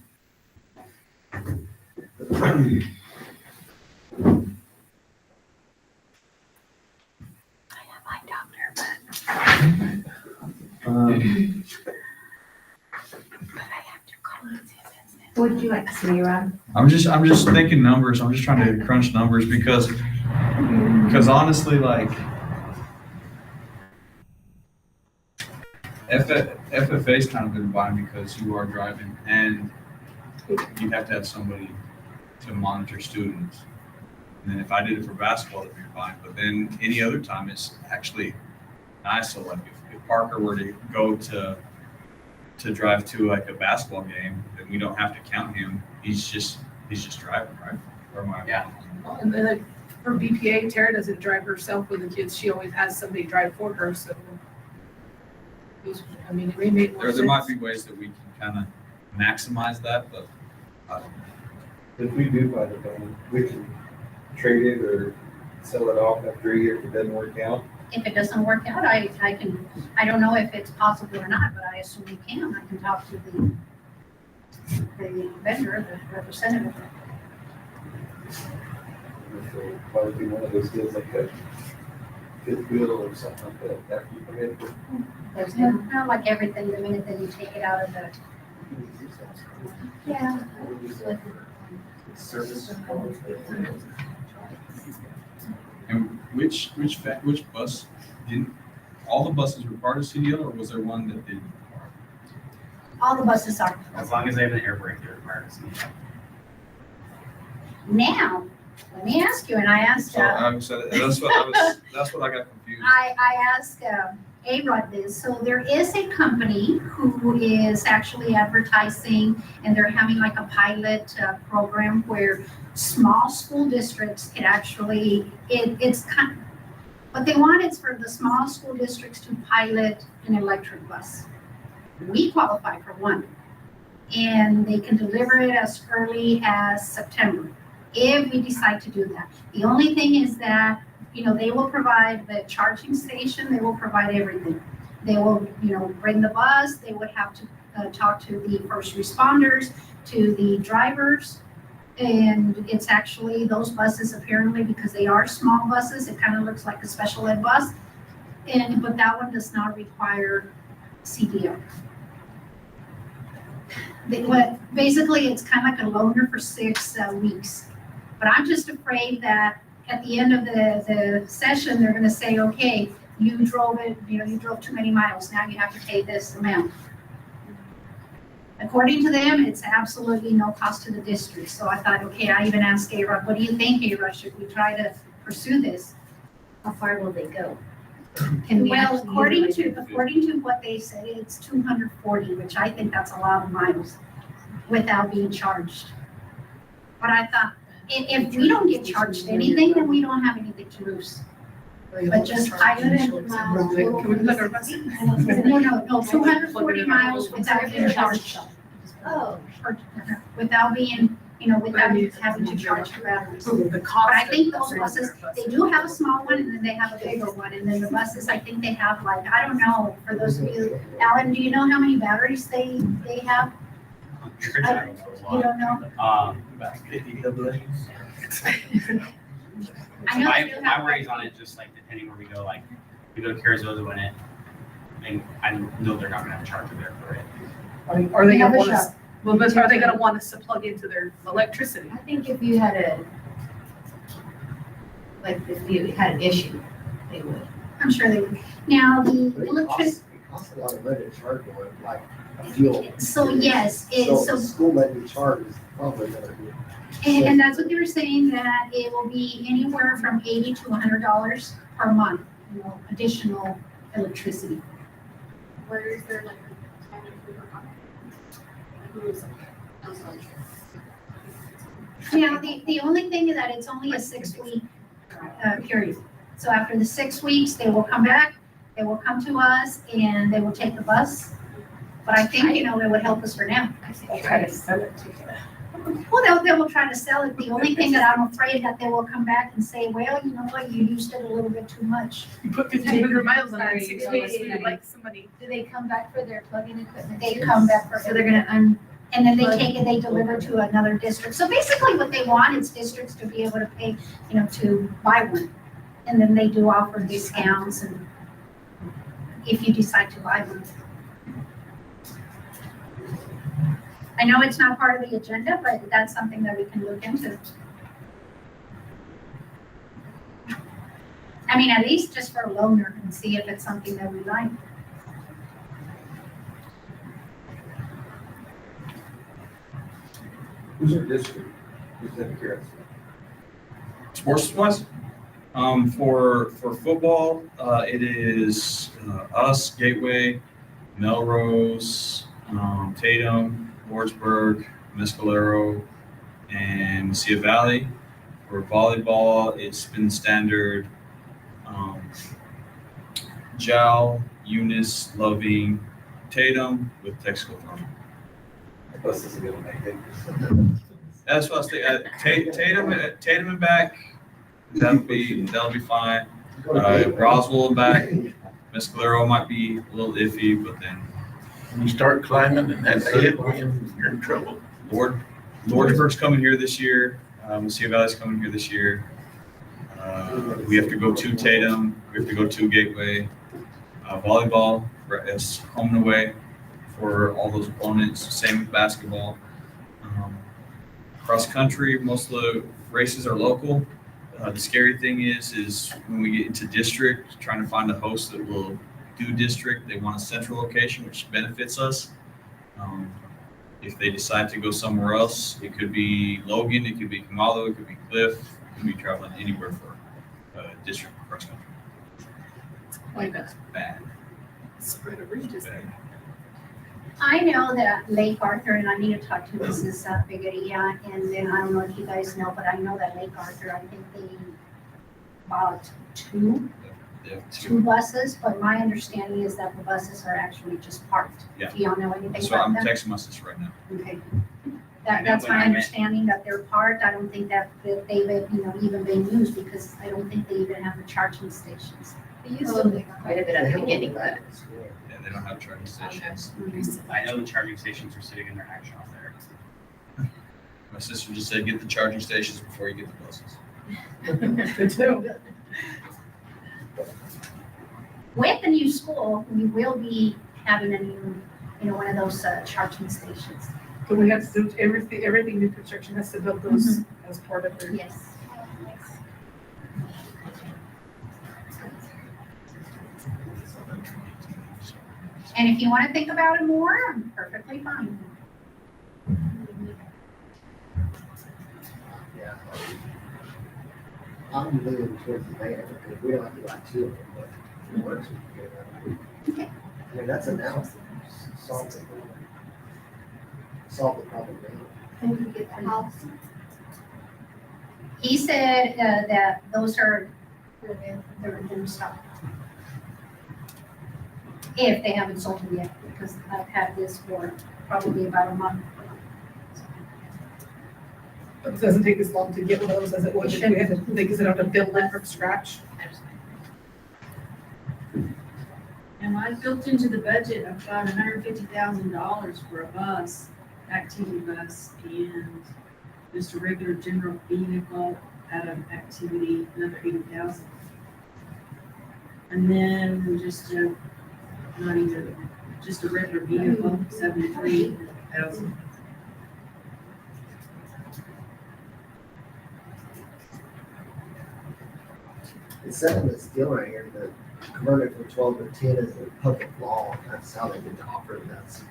What would you like to see, Rob? I'm just thinking numbers. I'm just trying to crunch numbers because honestly, like FFA's kind of been buying because you are driving and you have to have somebody to monitor students. And then if I did it for basketball, it'd be fine. But then any other time, it's actually nice. So like if Parker were to go to drive to like a basketball game, then we don't have to count him. He's just driving, right? Or am I? Yeah. And then like for BPA, Tara doesn't drive herself with the kids. She always has somebody drive for her, so. I mean, it may make more sense. There might be ways that we can kind of maximize that, but I don't know. if we do buy the van, we can trade it or sell it off after a year if it doesn't work out. If it doesn't work out, I don't know if it's possible or not, but I assume we can. I can talk to the vendor, the representative. So probably be one of those deals like a fifth wheel or something like that, after you come in. There's not like everything, the minute that you take it out of the. Yeah. Service. And which bus didn't, all the buses were part of CDL or was there one that didn't? All the buses are. As long as they have an air brake, they're required to see. Now, let me ask you, and I asked, So that's what I got confused. I asked A-Rod this. So there is a company who is actually advertising, and they're having like a pilot program where small school districts can actually, it's kind of, what they want is for the small school districts to pilot an electric bus. We qualify for one, and they can deliver it as early as September if we decide to do that. The only thing is that, you know, they will provide the charging station, they will provide everything. They will, you know, bring the bus, they would have to talk to the first responders, to the drivers. And it's actually, those buses apparently, because they are small buses, it kind of looks like a special ed bus. But that one does not require CDL. Basically, it's kind of like a loaner for 6 weeks. But I'm just afraid that at the end of the session, they're gonna say, okay, you drove it, you know, you drove too many miles, now you have to pay this amount. According to them, it's absolutely no cost to the district. So I thought, okay, I even asked A-Rod, what do you think, A-Rod, should we try to pursue this? How far will they go? Well, according to what they said, it's 240, which I think that's a lot of miles without being charged. But I thought, if we don't get charged anything, then we don't have anything to lose. But just pilot it. Can we look at us? No, 240 miles without being charged. Oh. Without being, you know, without having to charge the batteries. But I think those buses, they do have a small one, and then they have a bigger one, and then the buses, I think they have like, I don't know, for those of you, Alan, do you know how many batteries they have? You don't know? About 50 AA's. I know they do have- My worries on it, just like depending where we go, like we go to Carrizozo in it, and I know they're not gonna have a charger there for it. Are they We have gonna a want us, shop. well, but are they gonna want us to plug into their electricity? I think if you had if you had an issue, they would. I'm sure they would. Now, the But electricity, it costs a lot of money to charge one, like a fuel. so yes, So so the school letting you charge is probably gonna be. And that's what they were saying, that it will be anywhere from $80 to $100 per month, you know, additional electricity. Where is there like a time of who is Now, the only thing is that it's only a 6-week period. So after the 6 weeks, they will come back, they will come to us, and they will take the bus. But I think, you know, it would help us for now. Try to sell it to you. Well, they will try to sell it. The only thing that I'm afraid that they will come back and say, well, you know what, you used it a little bit too much. You put 1,500 miles on it in 6 weeks, you'd like somebody. Do they come back for their plug-in equipment? They come back for. So they're gonna And then they take it, they deliver to another district. So basically what they want is districts to be able to pay, you know, to buy one. And then they do offer discounts and if you decide to buy one. I know it's not part of the agenda, but that's something that we can look into. I mean, at least just for a loaner and see if it's something that we like. Who's our district? Who's that curious? Sports wise, for football, it is us, Gateway, Melrose, Tatum, Wardsburg, Mescalero, and Mesilla Valley. For volleyball, it's been standard Jal, Eunice, Loving, Tatum with Texaco. Bus isn't gonna make it. That's what I was thinking. Tatum and back, that'll be fine. Roswell and back. Mescalero might be a little iffy, but then When you start climbing and that's it, you're in trouble. Lordsburg's coming here this year. Mesilla Valley's coming here this year. We have to go to Tatum. We have to go to Gateway. Volleyball is home and away for all those opponents. Same with basketball. Cross country, most of the races are local. The scary thing is when we get into district, trying to find a host that will do district. They want a central location, which benefits us. If they decide to go somewhere else, it could be Logan, it could be Kamalo, it could be Cliff, it could be traveling anywhere for district cross country. Like that. Bad. Spread of reaches there. I know that Lake Arthur, and I need to talk to Mrs. Figueria, and then I don't know if you guys know, but I know that Lake Arthur, I think they bought two buses, but my understanding is that the buses are actually just parked. Yeah. Do y'all know anything So I'm about them? texting my sister right now. Okay. I know That's when my I met- understanding, that they're parked. I don't think that they've, even been used, because I don't think they even have the charging stations. They used to be quite a bit at the beginning, but Yeah, they don't have charging stations. I know the charging stations are sitting in their hack shop there. My sister just said, get the charging stations before you get the buses. With the new school, we will be having a new, one of those charging stations. So we have to do everything new construction has to build those as part of their. Yes. And if you want to think about it more, I'm perfectly fine. Yeah. I'm leaning towards the van because we don't have to buy two of them, but it works. We can get it out. I mean, that's analysis. Solve the problem. Can we get the house? He said that those are, they're in stock. If they haven't sold them yet, because I've had this for probably about a month. It doesn't take as long to get one of those as it would if we had to, because they don't have to build it from scratch. And I built into the budget about $150,000 for a bus, activity bus, and just a regular general vehicle out of activity, another 80,000. And then just a, not even, just a regular vehicle, 73,000. It said in this deal right here that converted from 12 to 10 is a public law. That's how they get to offer that.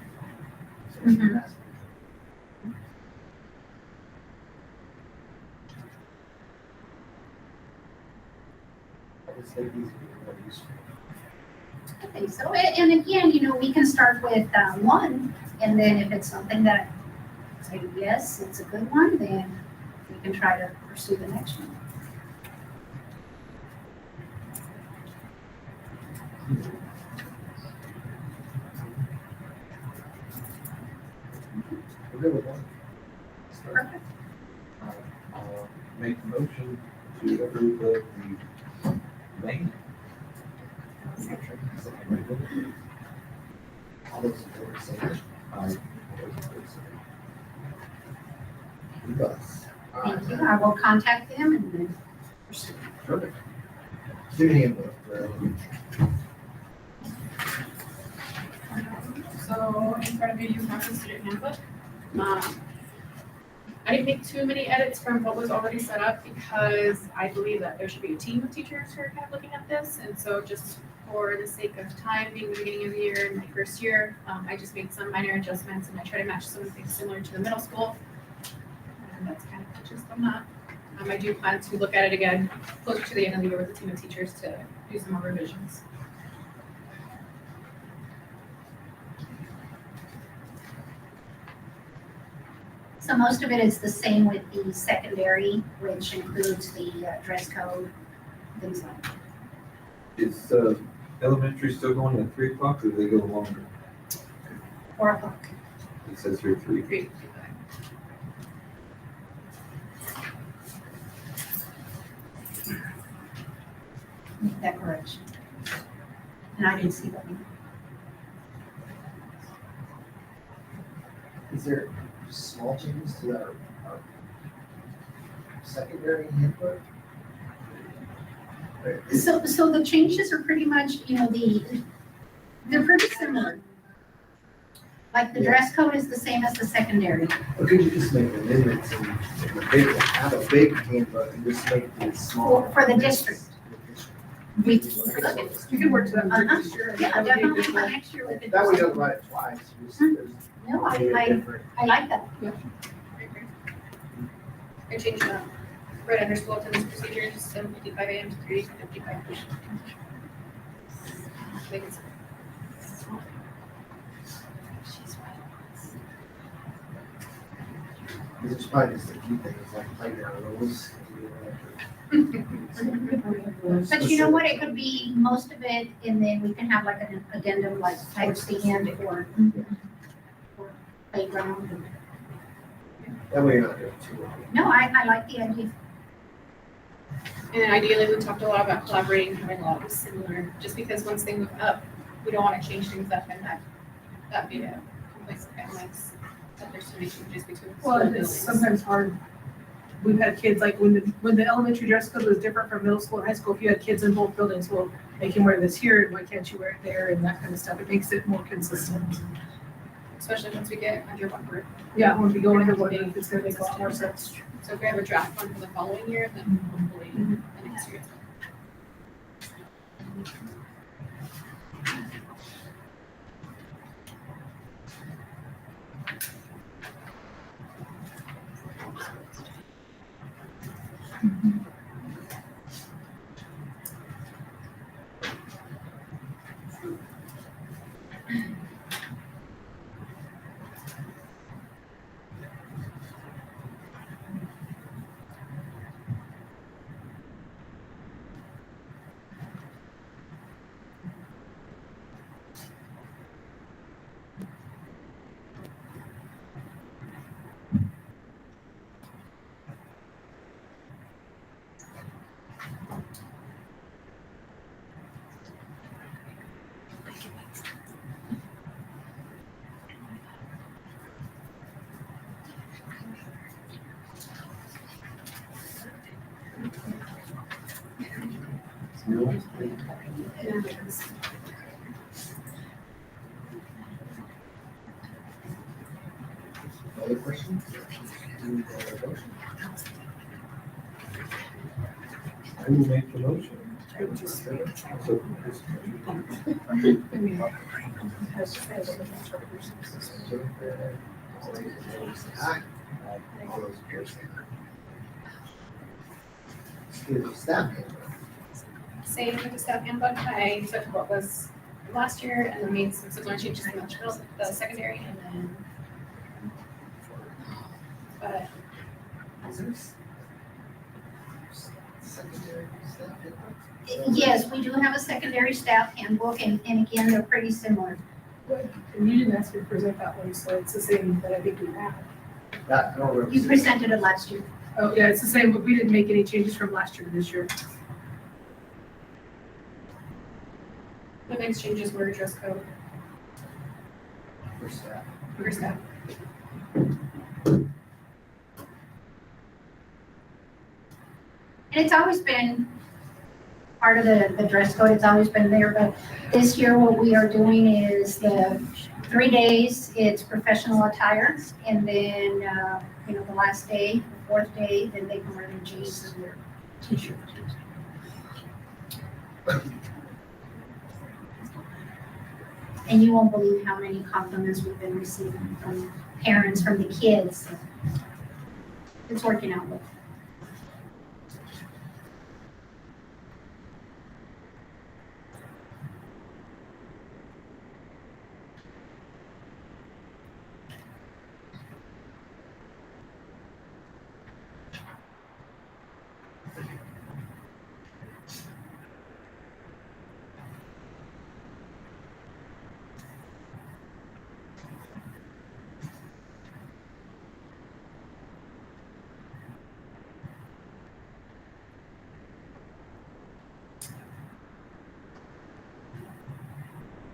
I just think these would be more useful. I think so. And again, we can start with one, and then if it's something that, say, yes, it's a good one, then we can try to pursue the next one. We're good with one. Perfect. I'll make a motion to approve of the main. All those in favor say aye. Aye. All those opposed say no. Bus. All right, Thank you. I will contact them and then pursue. perfect. Student handbook. So in front of you have the student handbook. I didn't make too many edits from what was already set up because I believe that there should be a team of teachers who are kind of looking at this. And so just for the sake of time, being the beginning of the year and my first year, I just made some minor adjustments and I try to match something similar to the middle school. And that's kind of just on that. I do plan to look at it again closer to the end of the year with a team of teachers to do some more revisions. So most of it is the same with the secondary, which includes the dress code, things like that. Is elementary still going at 3 o'clock or do they go longer? 4 o'clock. It says here 3. Make that correction. And I didn't see that. Is there small changes to our secondary handbook? So the changes are pretty much, they're pretty similar. Like the dress code is the same as the secondary. Or could you just make amendments and have a big handbook and just make it small? For the district. We could work to that for next year. Yeah, definitely for next year with the. That way you don't write it twice. No, I like that. I changed that right under school attendance procedures, 7:55 a.m. to 3:55 p.m. There's probably just a few things like playground rules. But you know what, it could be most of it, and then we can have like an addendum, like type stand or playground. That way you're not doing too long. No, I like the idea. And then ideally, we talked a lot about collaborating, having laws similar, just because once they move up, we don't want to change things up and that be a complex of families. That there's so many changes between. Well, school it's buildings. sometimes hard. We've had kids, like when the elementary dress code was different from middle school and high school, if you had kids in both buildings, well, they can wear this here, and why can't you wear it there, and that kind of stuff. It makes it more consistent. Especially once we get under one group. Yeah, when we go into one, it's gonna make a lot more sense. So if we have a draft one for the following year, then hopefully the next year. Other questions? Who made the motion? All those appears. Staff. Same with the staff handbook, I took what was last year and then made some similar changes in the secondary and then. But Secondary staff. Yes, we do have a secondary staff handbook, and again, they're pretty similar. And you didn't ask me to present that one, so it's the same that I think we have. That, I don't remember. You presented it last year. Oh, yeah, it's the same, but we didn't make any changes from last year to this year. the next changes were dress code For staff. for staff. And it's always been part of the dress code, it's always been there, but this year what we are doing is the 3 days, it's professional attire, and then, the last day, the fourth day, then they can wear their jeans and their t-shirt. And you won't believe how many compliments we've been receiving from parents, from the kids. It's working out well.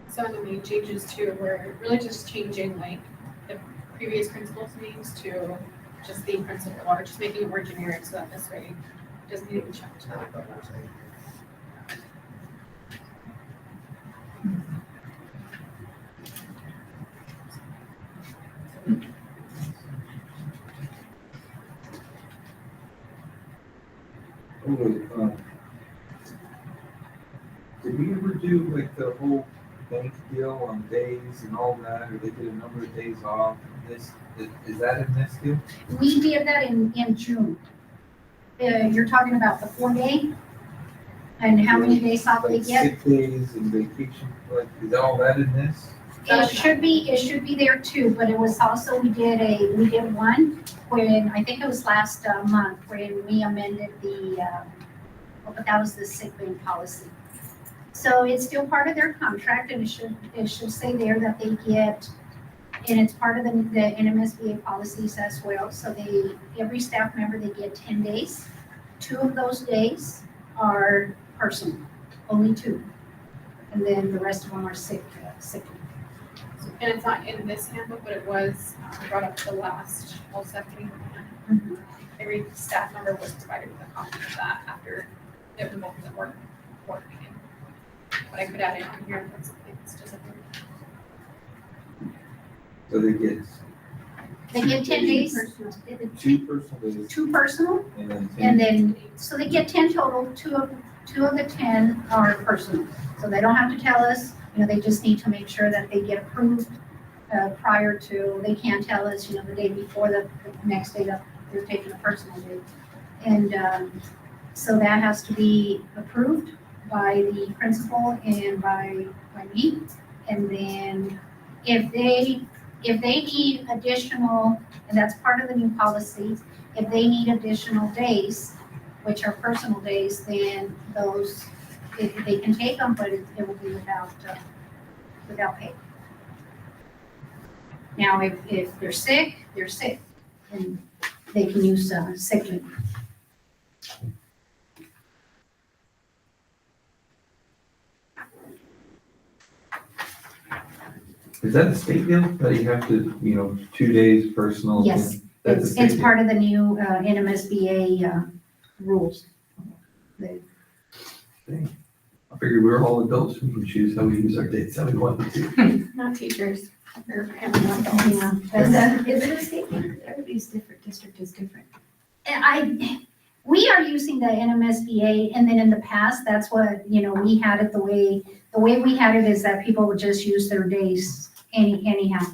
Some of the main changes too were really just changing like the previous principals' names to just the principal, or just making it more generic so that this way it doesn't need to be checked. Did we ever do like the whole bank deal on days and all that, or they did a number of days off? Is that in this deal? We did that in June. You're talking about the 4 day? and how many days off they Like get. sick days and vacation, like, is all that in this? It should be there too, but it was also, we did one when, I think it was last month, when we amended but that was the sick leave policy. So it's still part of their contract, and it should say there that they get, and it's part of the NMSBA policies as well. So every staff member, they get 10 days. 2 of those days are personal, only 2. And then the rest of them are sick leave. And it's not in this handbook, but it was brought up the last LSEP meeting. Mhm. Every staff member was provided with a copy of that after the moment that work meeting. But I could add it on here, it's just a. So they get They get 10 days, 2 personal days 2 personal, and then 10. and then, so they get 10 total, 2 of the 10 are personal. So they don't have to tell us, they just need to make sure that they get approved prior to, they can't tell us, the day before the next day that they're taking a personal day. And so that has to be approved by the principal and by me. And then if they need additional, and that's part of the new policy, if they need additional days, which are personal days, then those, they can take them, but it will be without pay. Now, if they're sick, and they can use sick leave. Is that a state deal that you have to, 2 days personal? Yes, That's a it's state deal. part of the new NMSBA rules. I figured we were all adults, we can choose how we use our dates, how we want to. Not teachers. Yeah. Is it a state? Everybody's different, district is different. We are using the NMSBA, and then in the past, that's what, we had it the way we had it is that people would just use their days anyhow,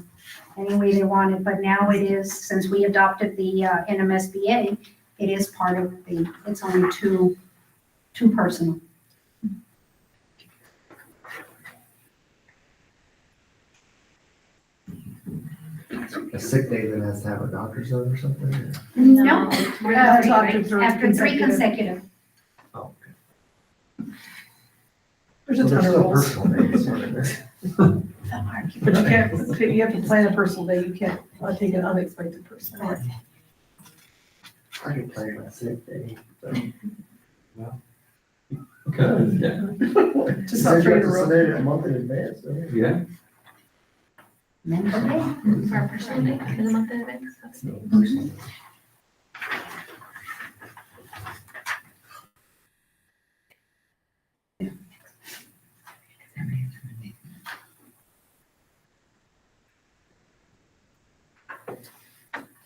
any way they wanted, but now it is, since we adopted the NMSBA, it is part of it's only two personal. A sick day that has to have a doctor's note or something? or- No, After 3 consecutive. Oh, okay. There's a So ton they're of still rules. personal days, what it is. But you have to plan a personal day, you can't take an unexpected personal day. I can plan my sick day. but- Good, yeah. Just You not said you three have in a to row. submit it a month in advance, don't you? Yeah. For a personal day, for the month in advance, that's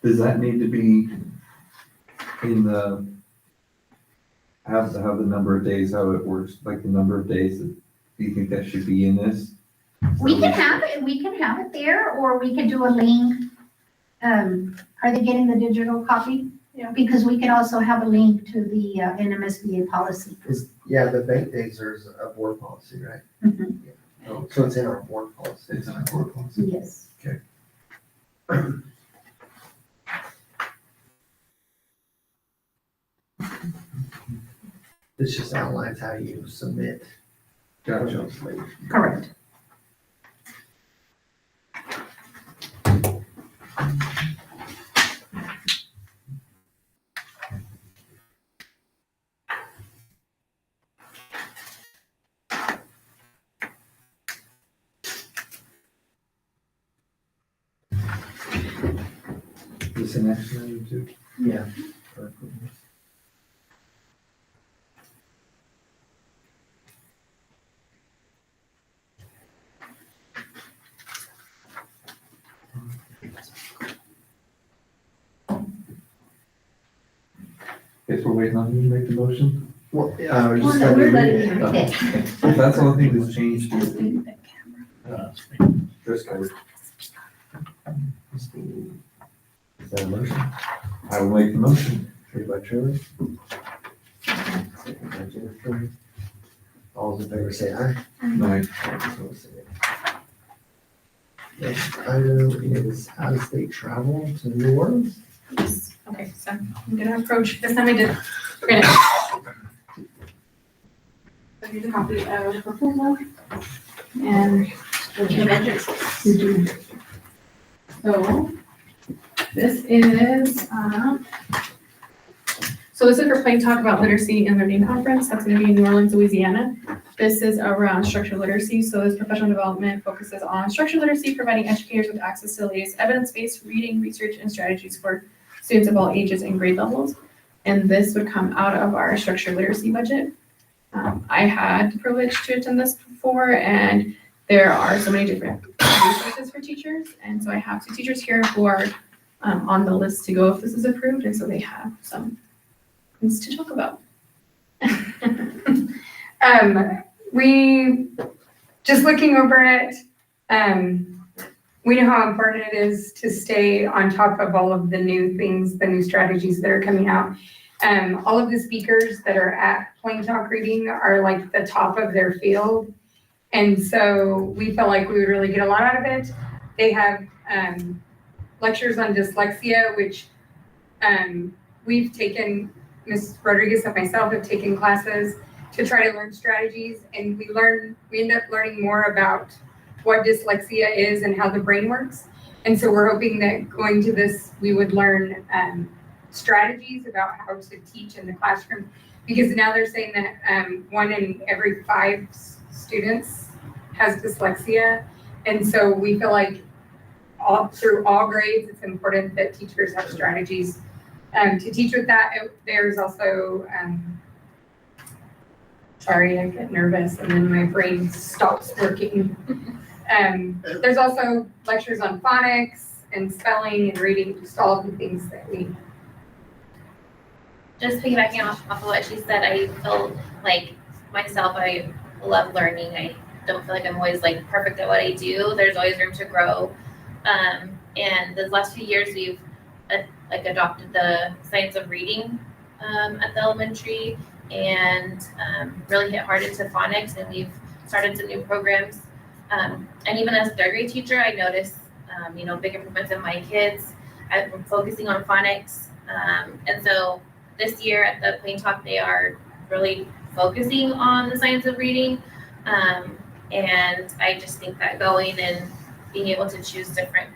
Does that need to be in the, have the number of days, how it works, like the number of days, do you think that should be in this? We can have it there, or we can do a link. Are they getting the digital copy? Yeah. Because we can also have a link to the NMSBA policy. Yeah, the bank days are a board policy, right? Mhm. Oh, so it's in our board policy. It's in our board policy. Yes. This just outlines how you submit. Gotcha. Correct. Is this an action item too? Yeah. Guess we're waiting on you to make the motion. Well, we're just Well, no, we're gonna letting do you it. pick. That's the only thing that's changed. Dress code. Is that a motion? I will make the motion. Made by Trevor. Second by Jennifer. All those in favor say aye. Aye. Opposed, say nay. Next item is out-of-state travel to New Orleans. Yes, okay, so I'm gonna approach, this time I did, we're gonna. So here's a copy of the proposal. And. So, this is, so this is for Plain Talk About Literacy and Learning Conference, that's gonna be in New Orleans, Louisiana. This is around structural literacy, so this professional development focuses on structural literacy, providing educators with access to the latest evidence-based reading, research, and strategies for students of all ages and grade levels. And this would come out of our structural literacy budget. I had the privilege to attend this before, and there are so many different resources for teachers. And so I have 2 teachers here who are on the list to go if this is approved, and so they have some things to talk about. We, just looking over it, we know how important it is to stay on top of all of the new things, the new strategies that are coming out. All of the speakers that are at Plain Talk Reading are like the top of their field. And so we felt like we would really get a lot out of it. They have lectures on dyslexia, which we've taken, Ms. Rodriguez and myself have taken classes to try to learn strategies, and we end up learning more about what dyslexia is and how the brain works. And so we're hoping that going to this, we would learn strategies about how to teach in the classroom, because now they're saying that 1 in every 5 students has dyslexia. And so we feel like through all grades, it's important that teachers have strategies to teach with that. There's also, sorry, I get nervous and then my brain stops working. There's also lectures on phonics and spelling and reading, just all of the things that we. Just piggybacking off of what she said, I feel like myself, I love learning. I don't feel like I'm always like perfect at what I do. There's always room to grow. And the last few years we've adopted the science of reading at the elementary, and really hit hard into phonics, and we've started some new programs. And even as a 3rd grade teacher, I noticed big improvements in my kids. I've been focusing on phonics. And so this year at the Plain Talk, they are really focusing on the science of reading. And I just think that going and being able to choose different,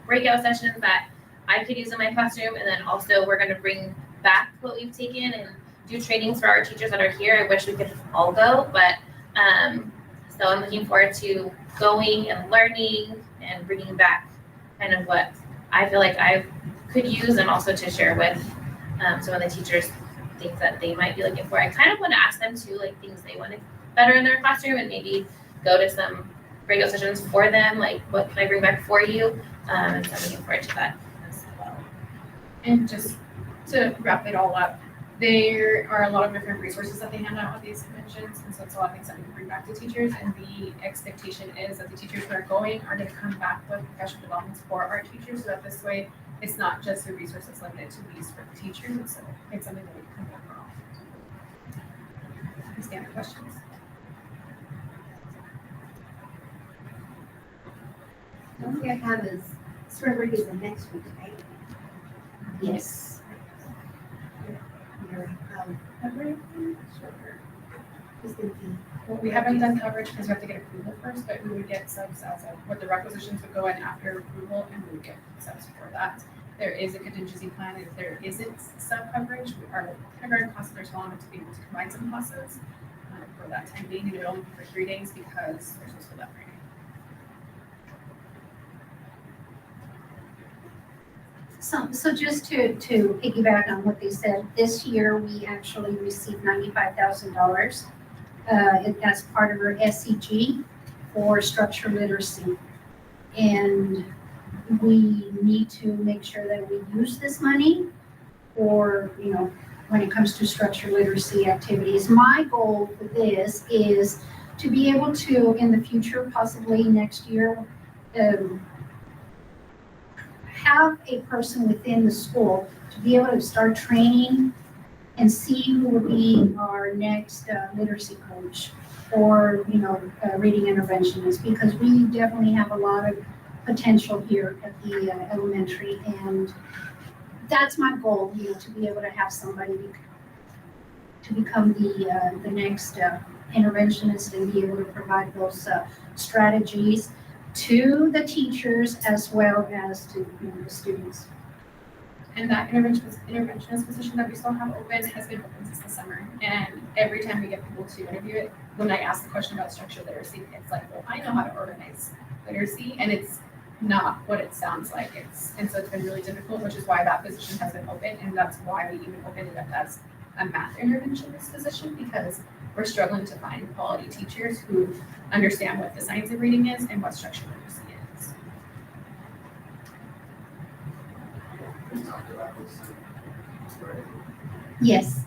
breakout sessions that I could use in my classroom, and then also we're going to bring back what we've taken and do trainings for our teachers that are here. I wish we could all go, but so I'm looking forward to going and learning and bringing back kind of what I feel like I could use, and also to share with some of the teachers things that they might be looking for. I kind of want to ask them too, like things they wanted better in their classroom, and maybe go to some breakout sessions for them, like what can I bring back for you? And so I'm looking forward to that as well. And just to wrap it all up, there are a lot of different resources that they hand out at these conventions, and so it's a lot of things that we can bring back to teachers, and the expectation is that the teachers who are going are going to come back with professional developments for our teachers, so that this way it's not just a resource that's limited to these for the teachers, and so it's something that we can come back for all. Any standard questions? The only thing I have is spring break is the next week, right? Yes. Well, we haven't done coverage because we have to get approval first, but we would get subs as what the requisitions would go in after approval, and we would get subs for that. There is a contingency plan if there isn't sub coverage. Our kindergarten classes are small enough to be able to combine some classes for that time being, and it would only be for 3 days because there's also that Friday. So just to piggyback on what they said, this year we actually received $95,000 as part of our SEG for structural literacy. And we need to make sure that we use this money for, when it comes to structural literacy activities. My goal for this is to be able to, in the future, possibly next year, have a person within the school to be able to start training and see who will be our next literacy coach. for, reading interventionists, because we definitely have a lot of potential here at the elementary, and that's my goal, to be able to have somebody to become the next interventionist and be able to provide those strategies to the teachers as well as to the students. And that interventionist position that we still have open has been open since the summer. And every time we get people to interview it, when I ask the question about structured literacy, it's like, well, I know how to organize literacy, and it's not what it sounds like. And so it's been really difficult, which is why that position has been open, and that's why we even opened it up as a math interventionist position, because we're struggling to find quality teachers who understand what the science of reading is and what structured literacy is. Yes.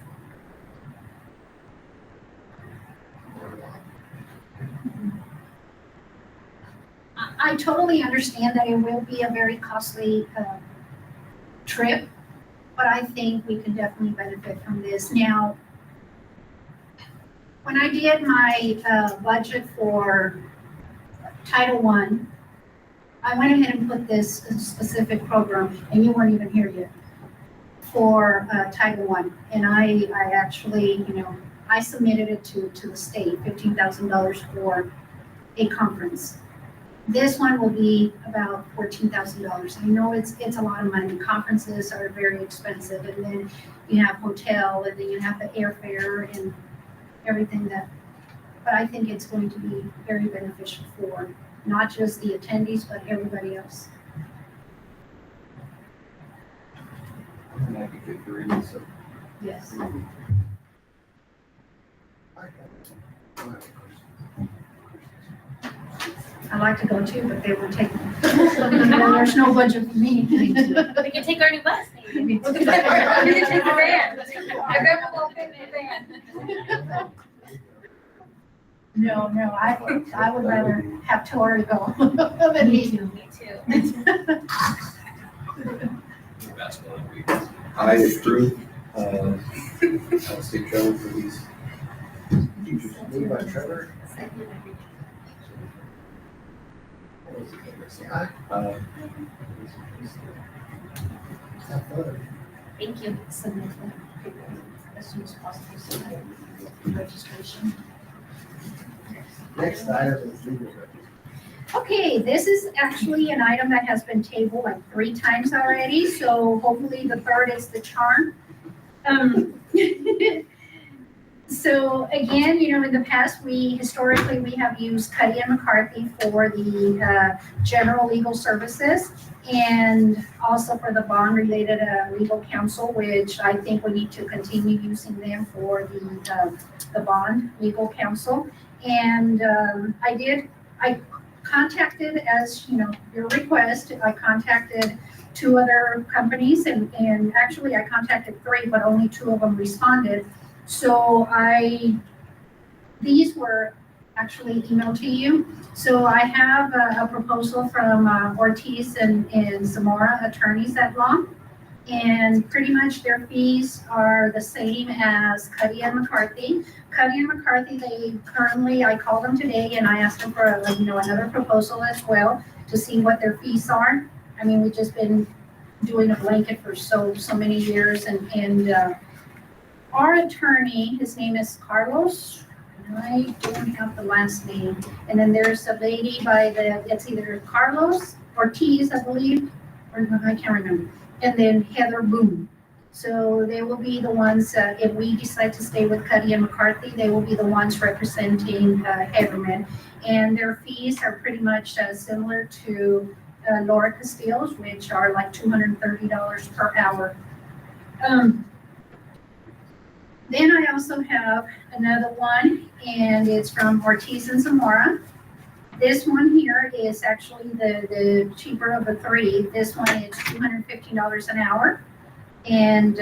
I totally understand that it will be a very costly trip, but I think we can definitely benefit from this. Now, when I did my budget for Title I went ahead and put this specific program, and you weren't even here yet, for Title I. And I actually, I submitted it to the state, $15,000 for a conference. This one will be about $14,000. I know it's a lot of money. Conferences are very expensive, and then you have hotel, and then you have the airfare and everything but I think it's going to be very beneficial for not just the attendees, but everybody else. An advocate for it, so. Yes. I like to go too, but they will take me. There's no budget for me. We can take our new bus, maybe. You can take the van. I bet we'll fit in the van. No, I would rather have Tori go than Me me. too, me too. I approve, state travel for these teachers. Moved by Trevor. Thank you. Submit the paperwork as soon as possible, so that registration. Next item is legal records. Okay, this is actually an item that has been tabled like 3 times already, so hopefully the third is the charm. So again, in the past, historically we have used Cuddy and McCarthy for the general legal services, and also for the bond-related legal counsel, which I think we need to continue using them for the bond legal counsel. And I contacted, as your request, I contacted 2 other companies, and actually I contacted 3, but only 2 of them responded. So these were actually emailed to you. So I have a proposal from Ortiz and Zamora attorneys at law, and pretty much their fees are the same as Cuddy and McCarthy. Cuddy and McCarthy, I called them today and I asked them for another proposal as well to see what their fees are. I mean, we've just been doing a blanket for so many years, and our attorney, his name is Carlos. I don't have the last name. And then there's a lady it's either Carlos Ortiz, I believe, or I can't remember. And then Heather Boone. So they will be the ones, if we decide to stay with Cuddy and McCarthy, they will be the ones representing Hagerman. And their fees are pretty much similar to Laura Castillo's, which are like $230 per hour. Then I also have another one, and it's from Ortiz and Zamora. This one here is actually the cheaper of the 3. This one is $215 an hour. And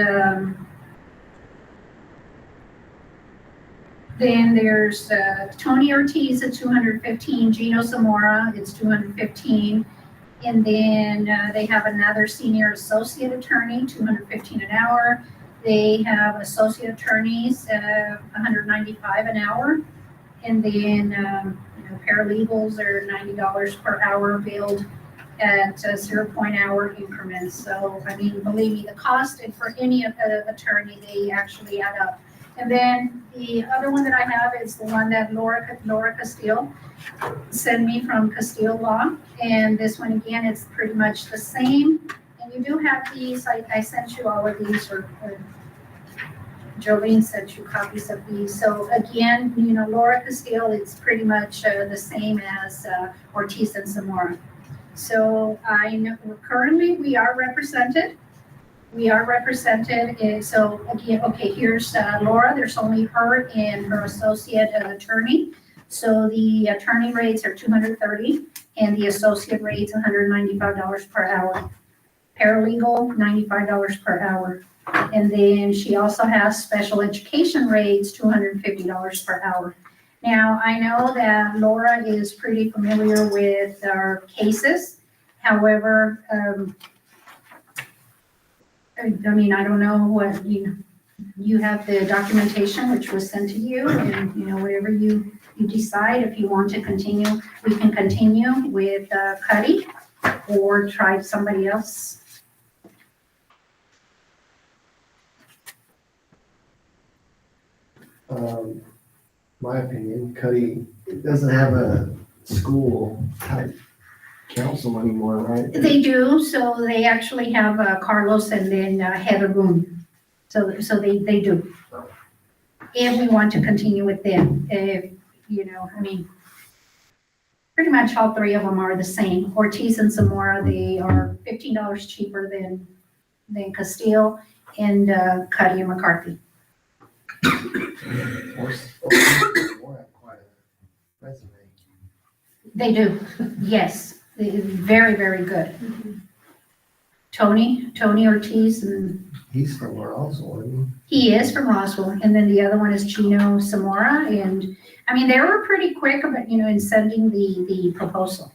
then there's Tony Ortiz at $215, Gino Zamora, it's $215. And then they have another senior associate attorney, $215 an hour. They have associate attorneys, $195 an hour. And then, paralegals are $90 per hour billed at 0.hour increments. So, I mean, believe me, the cost and for any attorney, they actually add up. And then the other one that I have is the one that Laura Castile sent me from Castile Law. And this one, again, it's pretty much the same. And you do have these, I sent you all of these, or Jolene sent you copies of these. So again, Laura Castile, it's pretty much the same as Ortiz and Zamora. So I know currently we are represented. So again, okay, here's Laura. There's only her and her associate attorney. So the attorney rates are $230 and the associate rates $195 per hour. Paralegal, $95 per hour. And then she also has special education rates, $250 per hour. Now, I know that Laura is pretty familiar with our cases. However, I mean, I don't know what you have the documentation which was sent to you, and whatever you decide, if you want to continue, we can continue with Cuddy or try somebody else. My opinion, Cuddy doesn't have a school type council anymore, right? They do, so they actually have Carlos and then Heather Boone. So they do. If we want to continue with them, if, I mean, pretty much all three of them are the same. Ortiz and Zamora, they are $15 cheaper than Castile and Cuddy and McCarthy. They do, yes. Very, very good. Tony Ortiz, and he's from Roswell, isn't he is from Roswell. And then the other one is Gino Zamora. And I mean, they were pretty quick about, in sending the proposal.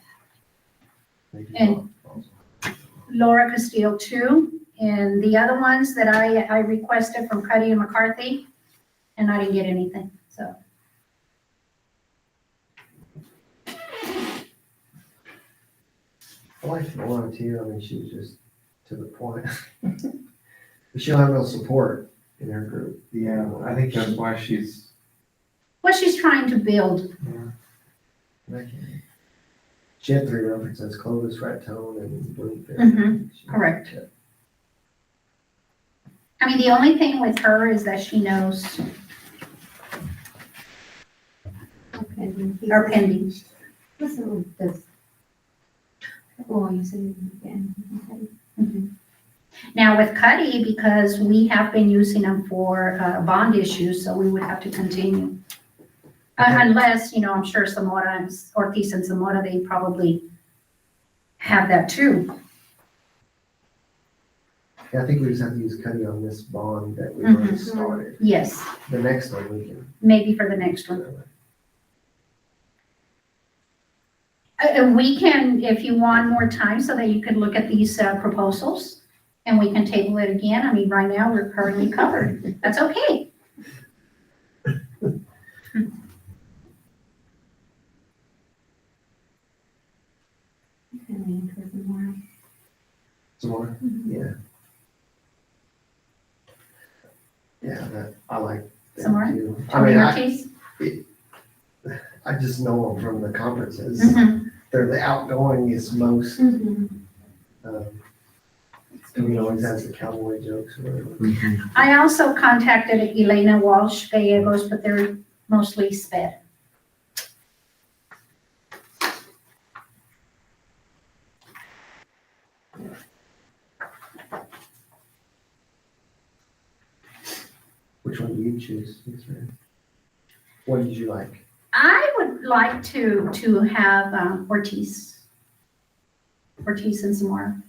And Laura Castile too. And the other ones that I requested from Cuddy and McCarthy, and I didn't get anything, so. I like Laura too. I mean, she was just to the point. But she'll have no support in her group. Yeah, I think that's why she's. What she's trying to build. She had 3 references: Clovis, Raton, and Bloomfield. Mm-hmm. Correct. I mean, the only thing with her is that she knows. Or pending. Listen, this. Oh, you said it again. Okay. Mm-hmm. Now with Cuddy, because we have been using them for bond issues, so we would have to continue. Unless, I'm sure Zamora, Ortiz and Zamora, they probably have that too. Yeah, I think we just have to use Cuddy on this bond that we've already started. Yes. The next one we can. Maybe for the next one. We can, if you want more time so that you can look at these proposals and we can table it again. I mean, right now we're currently covered. That's okay. Zamora? Yeah. Yeah, I like that Zamora? too. Tony Ortiz? I just know them from the conferences. Mm-hmm. They're the outgoingest, most. Always has the cowboy jokes or whatever. I also contacted Elena Walsh Gallegos, but they're mostly sped. Which one do you choose? What did you like? I would like to have Ortiz and Zamora.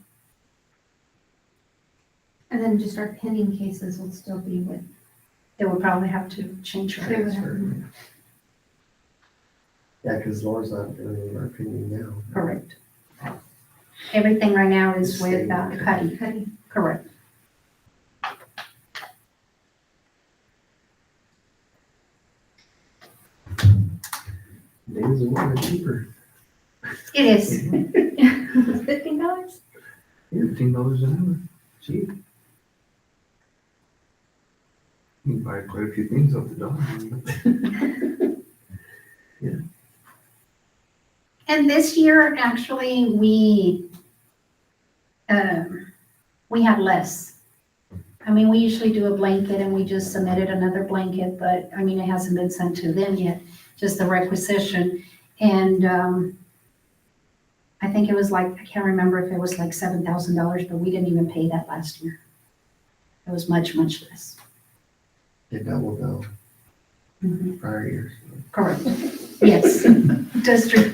And then just our pending cases will still be with. They would probably have to change her. They would have to. Yeah, because Laura's not doing any of our opinion now. Correct. Everything right now is with Cuddy. Correct. Days of water cheaper. It is. $15? $15 an hour, cheap. You can buy quite a few things off the dollar. And this year, actually, we have less. I mean, we usually do a blanket and we just submitted another blanket, but I mean, it hasn't been sent to them yet, just the requisition. And I think it was like, I can't remember if it was like $7,000, but we didn't even pay that last year. It was much, much less. It doubled though, prior years. Correct. Yes, that's true.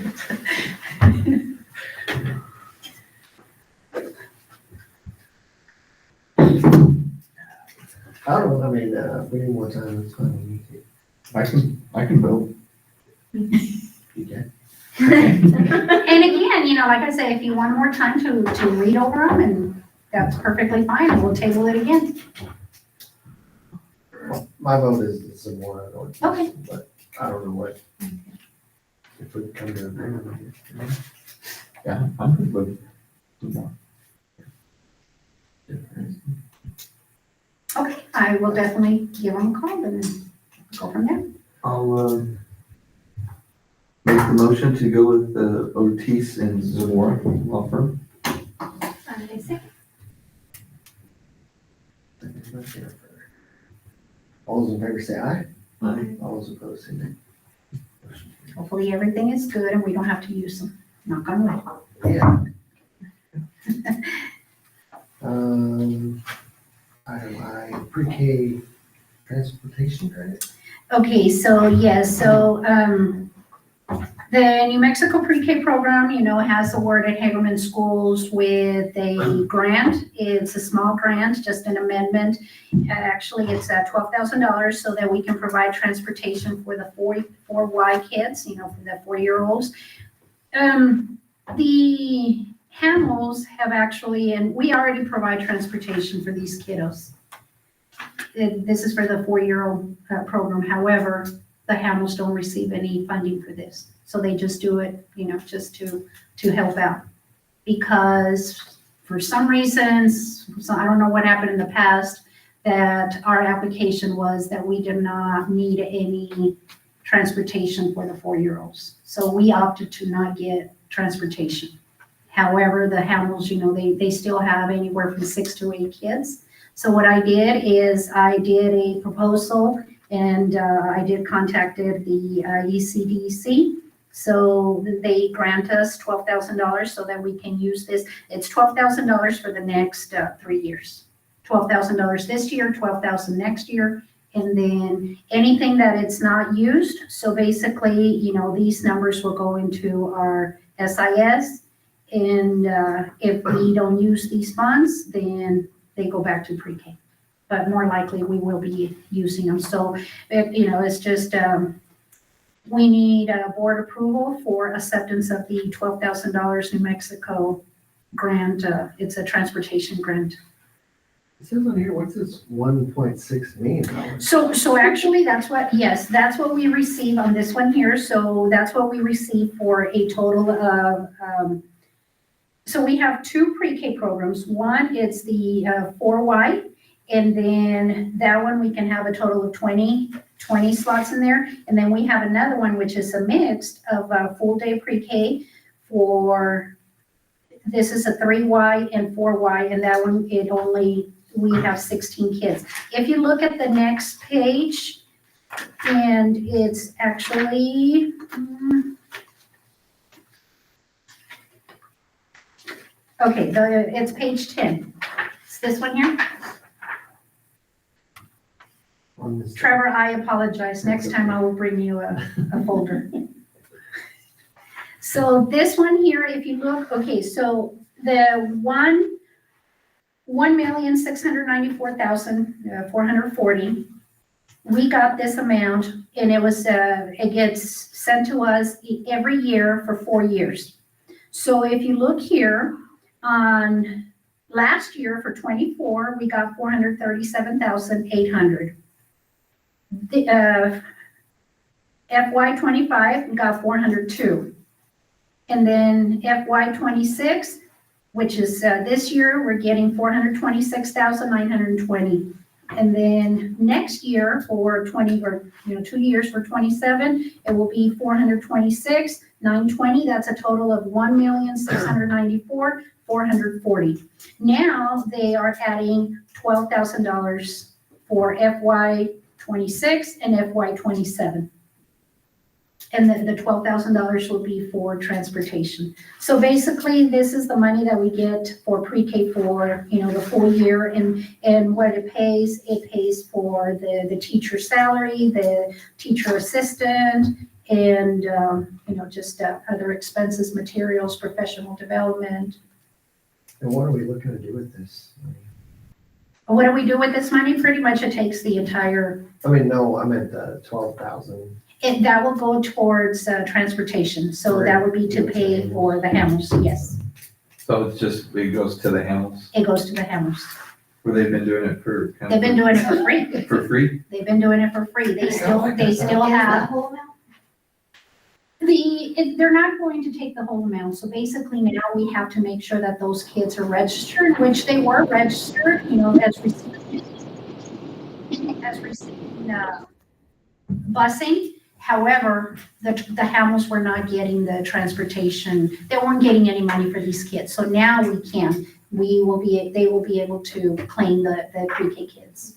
I don't know, I mean, if we need more time, it's fine. I can vote. You can. And again, like I say, if you want more time to read over them, and that's perfectly fine, and we'll table it again. My vote is some more, I don't. Okay. But I don't know what, if we come to an agreement. Yeah, I'm good with some more. Okay, I will definitely give them a call and go from there. I'll, make the motion to go with the Otis and Zamora law firm. All those in favor say aye. Aye. All those opposed say nay. Hopefully everything is good and we don't have to use them. Knock on wood. Yeah. Item I, pre-K transportation credit. Okay, so yes, so the New Mexico Pre-K program, has awarded Hagerman schools with a grant. It's a small grant, just an amendment. Actually, it's $12,000 so that we can provide transportation for the 4Y kids, for the 4-year-olds. The Hamels have actually, and we already provide transportation for these kiddos. This is for the 4-year-old program. However, the Hamels don't receive any funding for this. So they just do it, just to help out. Because for some reasons, so I don't know what happened in the past, that our application was that we did not need any transportation for the 4-year-olds. So we opted to not get transportation. However, the Hamels, they still have anywhere from 6 to 8 kids. So what I did is I did a proposal and I did contacted the ECDC. So they grant us $12,000 so that we can use this. It's $12,000 for the next 3 years. $12,000 this year, $12,000 next year, and then anything that it's not used. So basically, these numbers will go into our SIS, and if we don't use these funds, then they go back to pre-K. But more likely, we will be using them. So, it's just we need board approval for acceptance of the $12,000 New Mexico grant. It's a transportation grant. It says on here, what's this $1.6 million? So actually, that's what we receive on this one here. So that's what we receive for a total of, so we have 2 pre-K programs. One is the 4Y, and then that one we can have a total of 20 slots in there. And then we have another one, which is a mix of full day pre-K this is a 3Y and 4Y, and that one, we have 16 kids. If you look at the next page, and it's actually, okay, it's page 10. It's this one here. Trevor, I apologize. Next time I will bring you a folder. So this one here, if you look, okay, so the 1,694,440, we got this amount, and it gets sent to us every year for 4 years. So if you look here, on last year for 24, we got 437,800. FY '25, we got 402. And then FY '26, which is this year, we're getting 426,920. And then next year for 20, or 2 years for 27, it will be 426,920. That's a total of 1,694,440. Now they are adding $12,000 for FY '26 and FY '27. And the $12,000 will be for transportation. So basically, this is the money that we get for pre-K for, the full year, and what it pays for the teacher salary, the teacher assistant, and, just other expenses, materials, professional development. And what are we looking to do with this? What do we do with this money? Pretty much it takes the entire, No, I meant the 12,000. that will go towards transportation. So that would be to pay for the Hamels, yes. So it goes to the Hamels, It goes to the Hamels. where they've been doing it for. They've been doing it for free. For free? They've been doing it for free. They still have. They're not going to take the whole amount. So basically now we have to make sure that those kids are registered, which they were registered, as receiving busing. However, the Hamels were not getting the transportation. They weren't getting any money for these kids. So now we can. They will be able to claim the pre-K kids.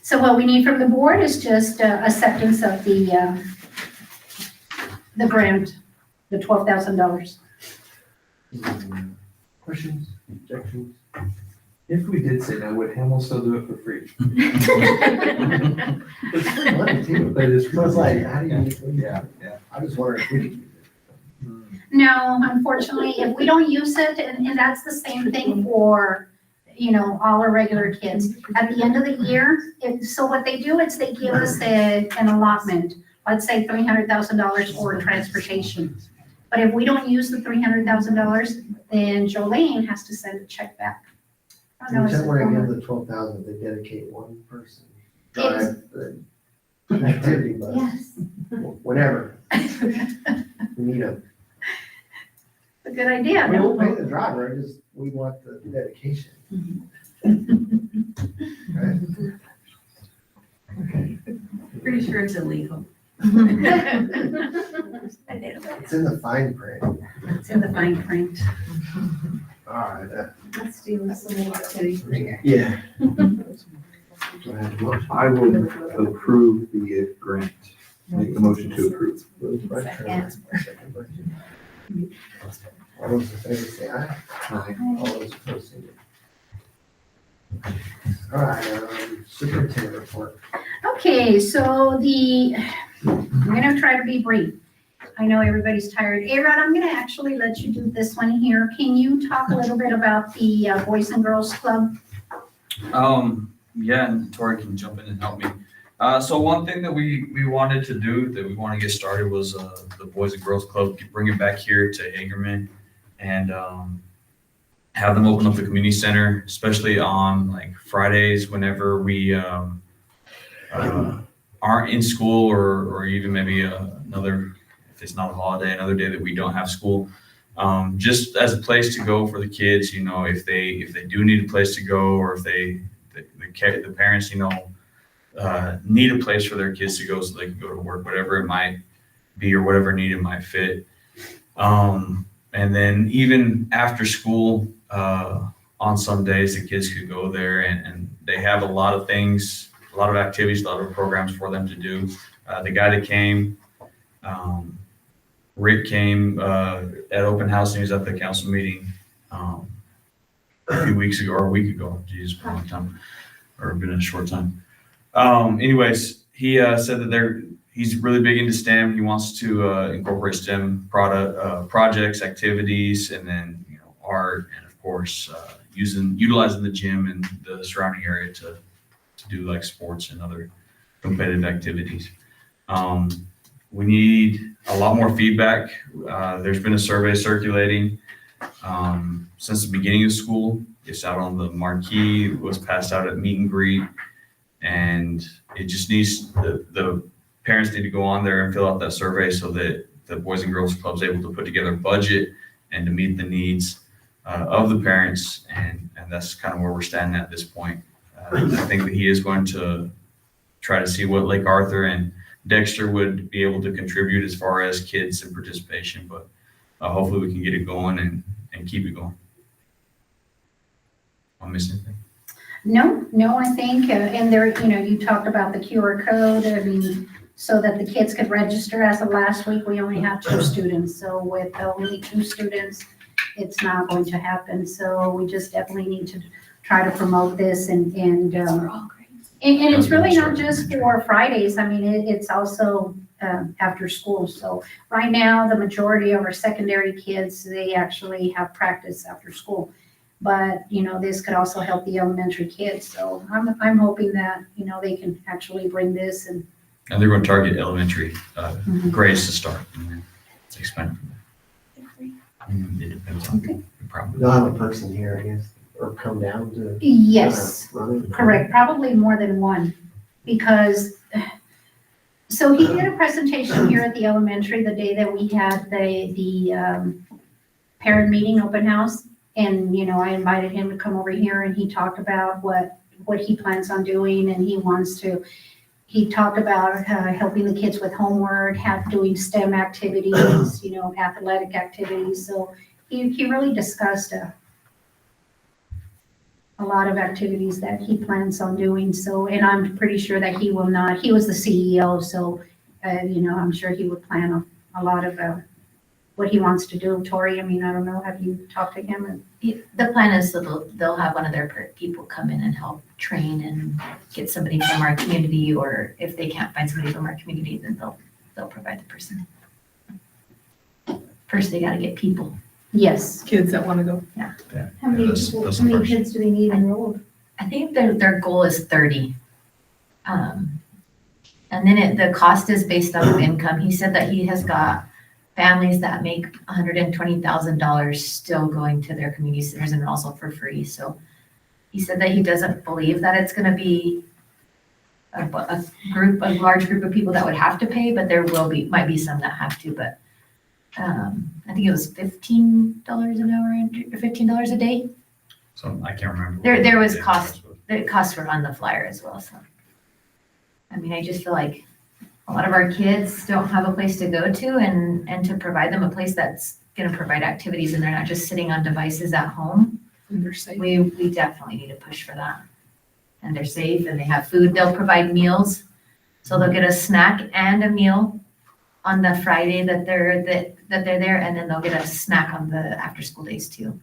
So what we need from the board is just acceptance of the grant, the $12,000. Questions, objections? If we did say that, would Hamel still do it for free? It's free money too. But it is. So it's like, how do you? Yeah. I just wonder if we could use it. No, unfortunately, if we don't use it, and that's the same thing for, all our regular kids. At the end of the year, what they do is they give us an allotment, let's say $300,000 for transportation. But if we don't use the $300,000, then Jolene has to send a check back. Each time we give the 12,000, they dedicate one person. Drive the activity bus. Yes. Whenever. We need them. A good idea. We won't pay the driver, we want the dedication. Okay. Pretty sure it's illegal. It's in the fine print. It's in the fine print. All right. Let's do some more activities. Yeah. I will approve the grant. Make the motion to approve. All those in favor say aye. Aye. All those opposed say nay. All right, superintendent report. Okay, so I'm gonna try to be brief. I know everybody's tired. A-Rod, I'm gonna actually let you do this one here. Can you talk a little bit about the Boys and Girls Club? Yeah, and Tori can jump in and help me. So one thing that we wanted to do, that we want to get started, was the Boys and Girls Club, bring it back here to Hagerman, and have them open up the community center, especially on like Fridays whenever we aren't in school, or even maybe another, if it's not a holiday, another day that we don't have school. Just as a place to go for the kids, if they do need a place to go, or if the parents, need a place for their kids to go so they can go to work, whatever it might be, or whatever need it might fit. And then even after school, on some days, the kids could go there, and they have a lot of things, a lot of activities, a lot of programs for them to do. The guy that came, Rick, came at open house, and he was at the council meeting a few weeks ago, or a week ago. Jesus, for a long time, or been a short time. Anyways, he said that he's really big into STEM. He wants to incorporate STEM projects, activities, and then art, and of course utilizing the gym and the surrounding area to do like sports and other competitive activities. We need a lot more feedback. There's been a survey circulating since the beginning of school. It's out on the marquee, it was passed out at meet and greet. And it just needs, the parents need to go on there and fill out that survey so that the Boys and Girls Club is able to put together a budget and to meet the needs of the parents. And that's kind of where we're standing at this point. I think that he is going to try to see what Lake Arthur and Dexter would be able to contribute as far as kids and participation, but hopefully we can get it going and keep it going. Am I missing anything? No, I think, and there, you talked about the QR code, I mean, so that the kids could register. As of last week, we only have 2 students, so with only 2 students, it's not going to happen, so we just definitely need to try to promote this and it's really not just for Fridays. I mean, it's also after school. So right now, the majority of our secondary kids, they actually have practice after school. But, this could also help the elementary kids. So I'm hoping that, they can actually bring this and they're going to target elementary grades to start and then expand from there. It depends on the problem. You'll have a person here, I guess, or come down to. Yes, run it. correct. Probably more than one because, so he did a presentation here at the elementary the day that we had the parent meeting open house. And, I invited him to come over here and he talked about what he plans on doing. And he talked about helping the kids with homework, doing STEM activities, athletic activities. So he really discussed a lot of activities that he plans on doing. So, and I'm pretty sure that he was the CEO. So, I'm sure he would plan a lot of what he wants to do. Tori, I mean, I don't know, have you talked to him? The plan is that they'll have one of their people come in and help train and get somebody from our community, or if they can't find somebody from our community, then they'll provide the person. First, they gotta get people. Yes. Kids that want to go. Yeah. How many kids do they need enrolled? I think their goal is 30. And then the cost is based on income. He said that he has got families that make $120,000 still going to their community centers and also for free. So he said that he doesn't believe that it's going to be a large group of people that would have to pay, but there might be some that have to. But I think it was $15 an hour or $15 a day. So I can't remember. There was cost. The costs were on the flyer as well. So I mean, I just feel like a lot of our kids don't have a place to go to, and to provide them a place that's going to provide activities and they're not just sitting on devices at home. And they're safe. We definitely need to push for that. And they're safe and they have food. They'll provide meals. So they'll get a snack and a meal on the Friday that they're there, and then they'll get a snack on the after school days too.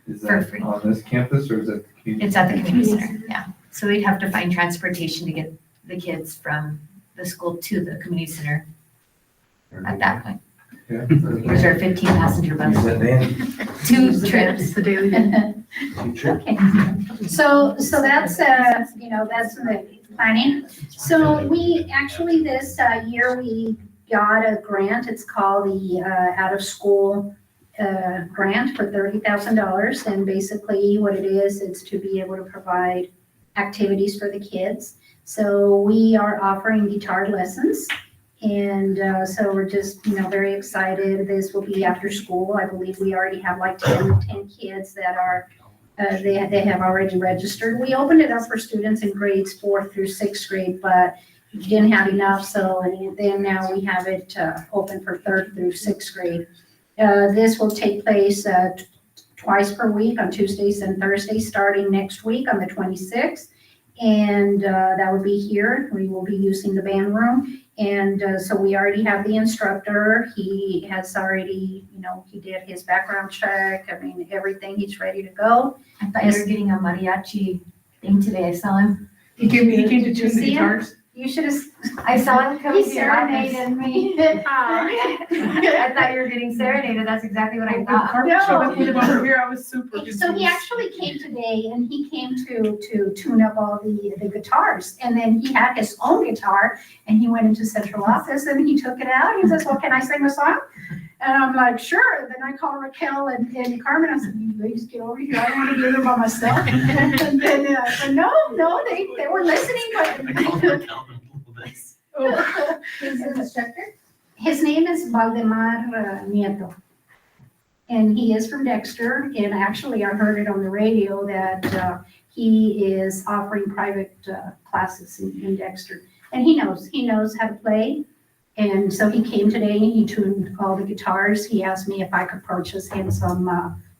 Is For that free. on this campus or is it the community? It's at the community center, yeah. So we'd have to find transportation to get the kids from the school to the community center at that point. Yeah. There's our 15 passenger bus. Use that van. 2 trips. The daily. Okay. So that's, that's the planning. So we actually this year we got a grant. It's called the out of school grant for $30,000. And basically what it is, it's to be able to provide activities for the kids. So we are offering guitar lessons. And so we're just, very excited. This will be after school. I believe we already have like 10 kids that are, they have already registered. We opened it up for students in grades 4th through 6th grade, but didn't have enough. So then now we have it open for 3rd through 6th grade. This will take place twice per week on Tuesdays and Thursdays, starting next week on the 26th. And that would be here. We will be using the band room. And so we already have the instructor. He has already, he did his background check. I mean, everything, he's ready to go. I thought you were getting a mariachi thing today. I saw him. He came to tune the See him? guitars. You should have, I saw him coming He to your office. serenaded me. I thought you were getting serenaded. That's exactly what I thought. No. Put him over here, I was super So he confused. actually came today and he came to tune up all the guitars. And then he had his own guitar and he went into central office and he took it out. He says, well, can I sing a song? And I'm like, sure. Then I called Raquel and Carmen. I said, you ladies get over here. I don't want to do them by myself. And then, but no, they were listening, but. Who's the instructor? His name is Valdemar Nieto. And he is from Dexter. And actually, I heard it on the radio that he is offering private classes in Dexter. And he knows how to play. And so he came today and he tuned all the guitars. He asked me if I could purchase him some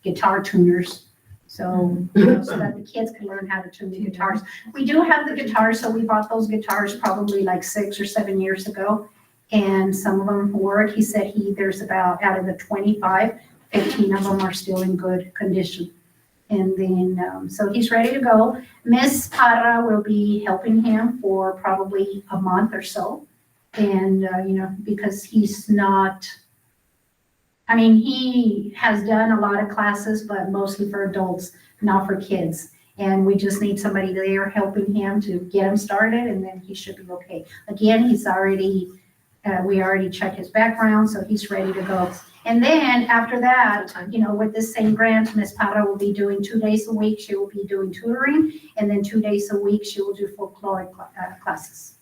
guitar tuners. So, so that the kids can learn how to tune the guitars. We do have the guitars, so we bought those guitars probably like 6 or 7 years ago. And some of them work. He said there's about, out of the 25, 15 of them are still in good condition. And then, so he's ready to go. Miss Parra will be helping him for probably a month or so. And, because he's not, he has done a lot of classes, but mostly for adults, not for kids. And we just need somebody there helping him to get him started, and then he should be okay. Again, we already checked his background, so he's ready to go. And then after that, with this same grant, Ms. Parra will be doing 2 days a week. She will be doing tutoring, and then 2 days a week, she will do folklore classes.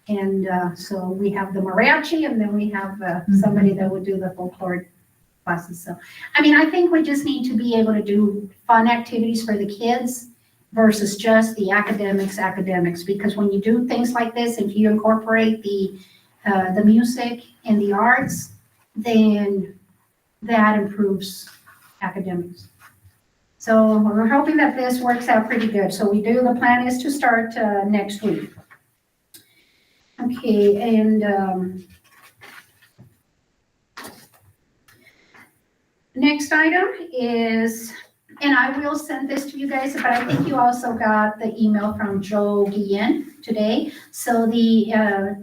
And so we have the mariachi, and then we have somebody that would do the folklore classes. So, I think we just need to be able to do fun activities for the kids versus just the academics, because when you do things like this, if you incorporate the music and the arts, then that improves academics. So we're hoping that this works out pretty good. So the plan is to start next week. Okay, and next item is, and I will send this to you guys, but I think you also got the email from Joe Guillen today. So the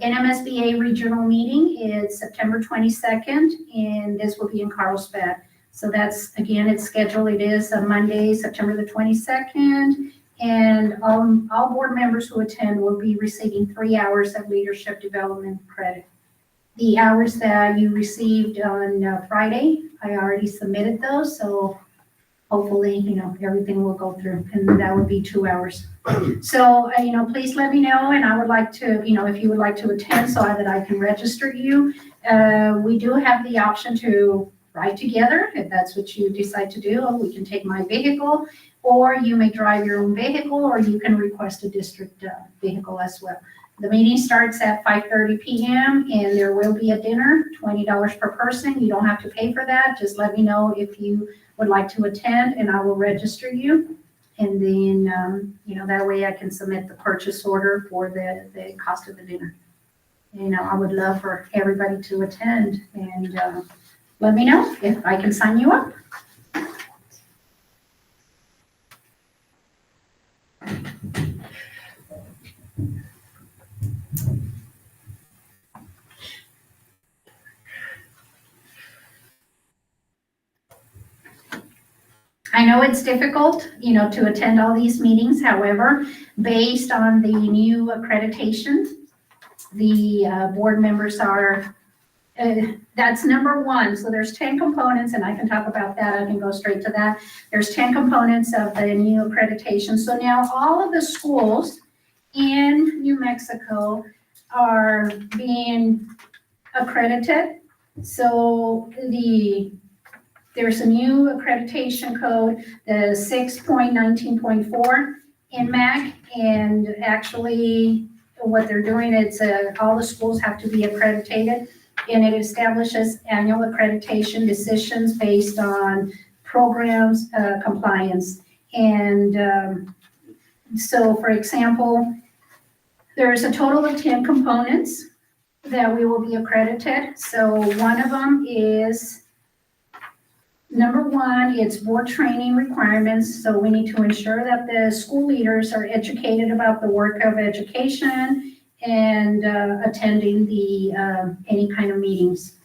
NMSBA regional meeting is September 22nd, and this will be in Carlsbad. So that's, again, it's scheduled. It is a Monday, September the 22nd. And all board members who attend will be receiving 3 hours of leadership development credit. The hours that you received on Friday, I already submitted those, so hopefully, everything will go through, and that would be 2 hours. So, please let me know, and I would like to, if you would like to attend so that I can register you. We do have the option to ride together, if that's what you decide to do. We can take my vehicle, or you may drive your own vehicle, or you can request a district vehicle as well. The meeting starts at 5:30 p.m. and there will be a dinner, $20 per person. You don't have to pay for that. Just let me know if you would like to attend, and I will register you. And then, that way I can submit the purchase order for the cost of the dinner. I would love for everybody to attend, and let me know if I can sign you up. I know it's difficult, to attend all these meetings. However, based on the new accreditation, the board members are, that's number one. So there's 10 components, and I can talk about that. I can go straight to that. There's 10 components of the new accreditation. So now all of the schools in New Mexico are being accredited. So there's a new accreditation code, the 6.19.4 in MAC, and actually what they're doing, it's all the schools have to be accredited, and it establishes annual accreditation decisions based on programs compliance. And so, for example, there's a total of 10 components that we will be accredited. So one of them is, number one, it's board training requirements. So we need to ensure that the school leaders are educated about the work of education, and attending the any kind of meetings.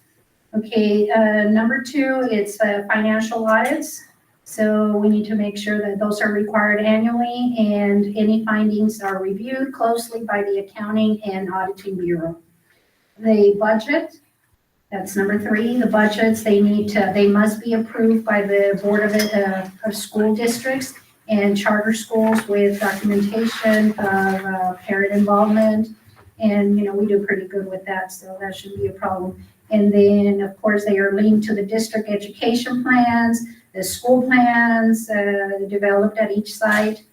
Okay, number 2, it's financial audits. So we need to make sure that those are required annually and any findings are reviewed closely by the Accounting and Auditing Bureau. The budget, that's number 3. The budgets, they must be approved by the Board of School Districts and charter schools with documentation of parent involvement. And, we do pretty good with that, so that shouldn't be a problem. And then, of course, they are linked to the district education plans, the school plans developed at each site.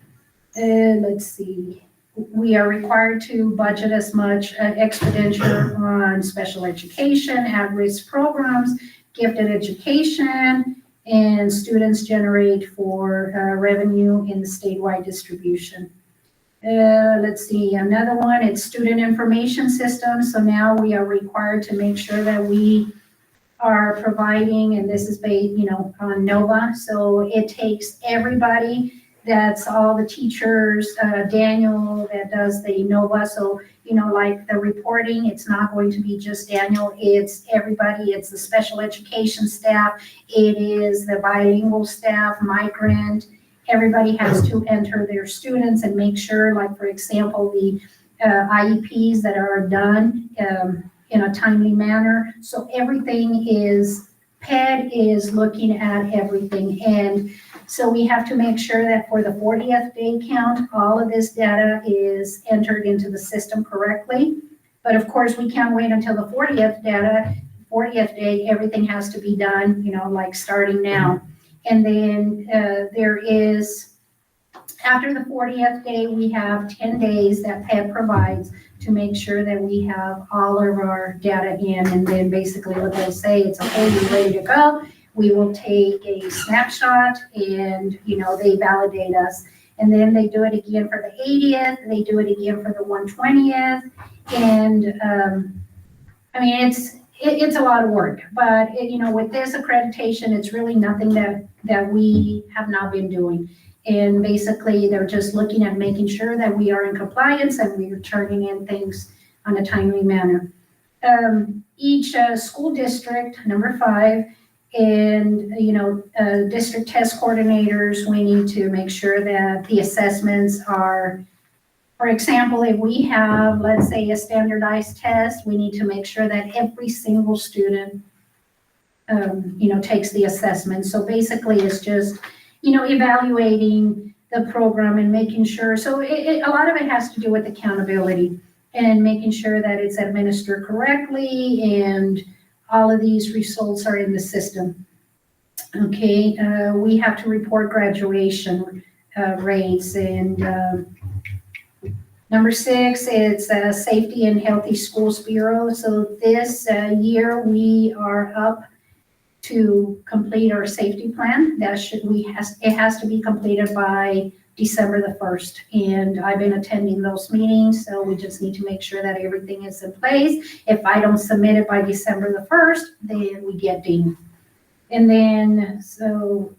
Let's see. We are required to budget as much expenditure on special education, at-risk programs, gifted education, and students generate for revenue in the statewide distribution. Let's see, another one, it's student information system. So now we are required to make sure that we are providing, and this is based, on NOVA. So it takes everybody, that's all the teachers, Daniel that does the NOVA. So, like the reporting, it's not going to be just Daniel, it's everybody, it's the special education staff, it is the bilingual staff, migrant, everybody has to enter their students and make sure, like, for example, the IEPs that are done in a timely manner. So everything is, PED is looking at everything. And so we have to make sure that for the 40th day count, all of this data is entered into the system correctly. But of course, we can't wait until the 40th day, everything has to be done, like starting now. And then there is, after the 40th day, we have 10 days that PED provides to make sure that we have all of our data in. And then basically what they'll say, it's okay, you're ready to go. We will take a snapshot and, they validate us. And then they do it again for the 80th, they do it again for the 120th. And it's a lot of work, but with this accreditation, it's really nothing that we have not been doing. And basically, they're just looking at making sure that we are in compliance and we are turning in things on a timely manner. Each school district, number 5, and district test coordinators, we need to make sure that the assessments are, for example, if we have, let's say, a standardized test, we need to make sure that every single student, takes the assessment. So basically, it's just, evaluating the program and making sure. So a lot of it has to do with accountability and making sure that it's administered correctly and all of these results are in the system. Okay, we have to report graduation rates and number 6, it's Safety and Healthy Schools Bureau. So this year we are up to complete our safety plan. It has to be completed by December the 1st. And I've been attending those meetings, so we just need to make sure that everything is in place. If I don't submit it by December the 1st, then we get dinged. And then, so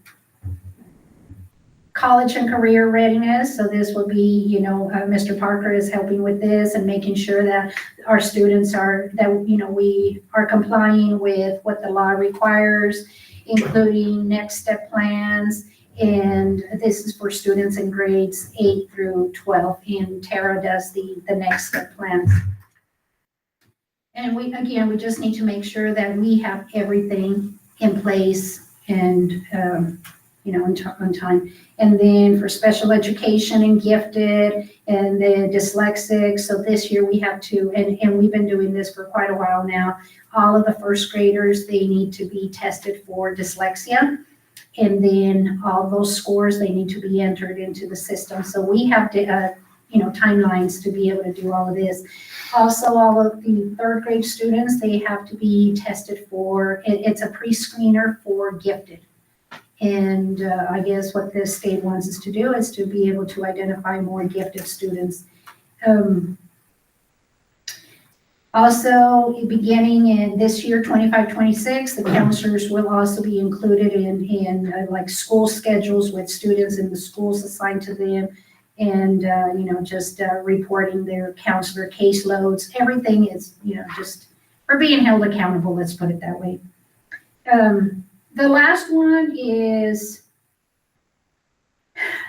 college and career readiness. So this will be, Mr. Parker is helping with this and making sure that our students we are complying with what the law requires, including next step plans. And this is for students in grades 8 through 12. And Tara does the next step plans. And we just need to make sure that we have everything in place and, on time. And then for special education and gifted and the dyslexic. So this year we have to, and we've been doing this for quite a while now, all of the first graders, they need to be tested for dyslexia. And then all those scores, they need to be entered into the system. So we have timelines to be able to do all of this. Also, all of the 3rd grade students, they have to be tested for, it's a pre-screener for gifted. And I guess what this state wants us to do is to be able to identify more gifted students. Also, beginning in this year, 25-26, the counselors will also be included in like school schedules with students in the schools assigned to them. and, just reporting their counselor caseloads. Everything is, just, we're being held accountable, let's put it that way. The last one is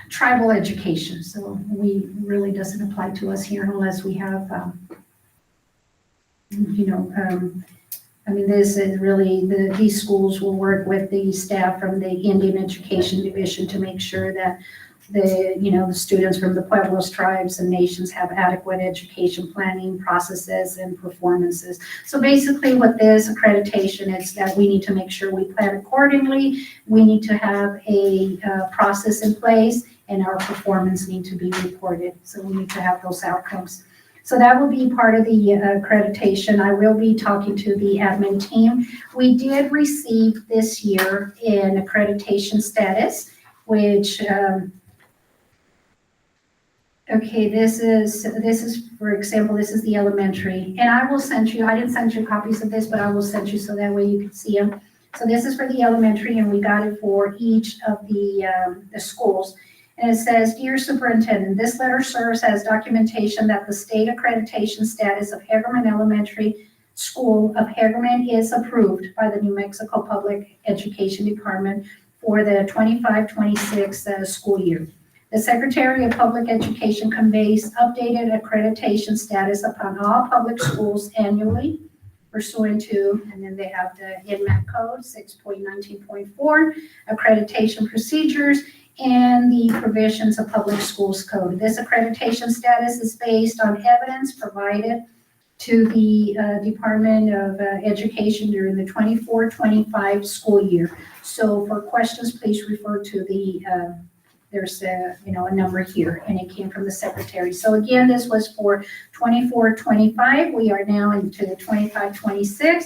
tribal education. So we really doesn't apply to us here unless we have, this is really, these schools will work with the staff from the Indian Education Division to make sure that the students from the Pueblos, tribes, and nations have adequate education planning processes and performances. So basically what this accreditation is that we need to make sure we plan accordingly. We need to have a process in place, and our performance need to be reported. So we need to have those outcomes. So that will be part of the accreditation. I will be talking to the admin team. We did receive this year an accreditation status, which, okay, this is, for example, this is the elementary. And I will send you, I didn't send you copies of this, but I will send you so that way you can see them. So this is for the elementary, and we got it for each of the schools. And it says, "Dear Superintendent, this letter serves as documentation that the state accreditation status of Hagerman Elementary School of Hagerman is approved by the New Mexico Public Education Department for the 25-26 school year. The Secretary of Public Education conveys updated accreditation status upon all public schools annually pursuant to," and then they have the INMAC code 6.19.4, accreditation procedures, and the provisions of public schools code. This accreditation status is based on evidence provided to the Department of Education during the 24-25 school year. So for questions, please refer to the, there's a number here, and it came from the secretary. So again, this was for 24-25. We are now into the 25-26.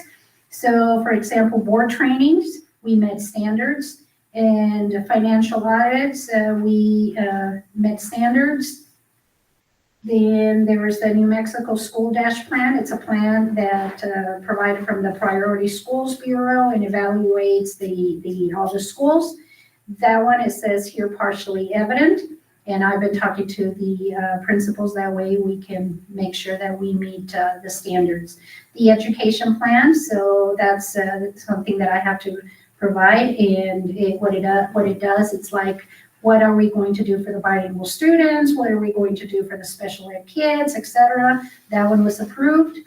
So for example, board trainings, we met standards. And financial audits, we met standards. Then there was the New Mexico School Dash Plan. It's a plan that provided from the Priority Schools Bureau and evaluates all the schools. That one, it says here partially evident. And I've been talking to the principals, that way we can make sure that we meet the standards. The education plan, so that's something that I have to provide, and what it does, it's like, what are we going to do for the bilingual students? What are we going to do for the special ed kids, etc.? That one was approved.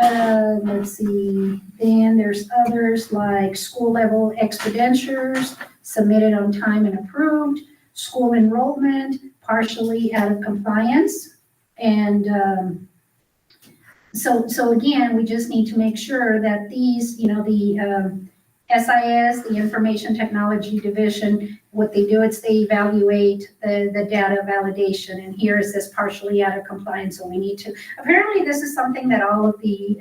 Let's see, then there's others like school level expenditures, submitted on time and approved, school enrollment, partially out of compliance. And so again, we just need to make sure that these, the SIS, the Information Technology Division, what they do is they evaluate the data validation, and here it says partially out of compliance, so we need to, apparently this is something that all of the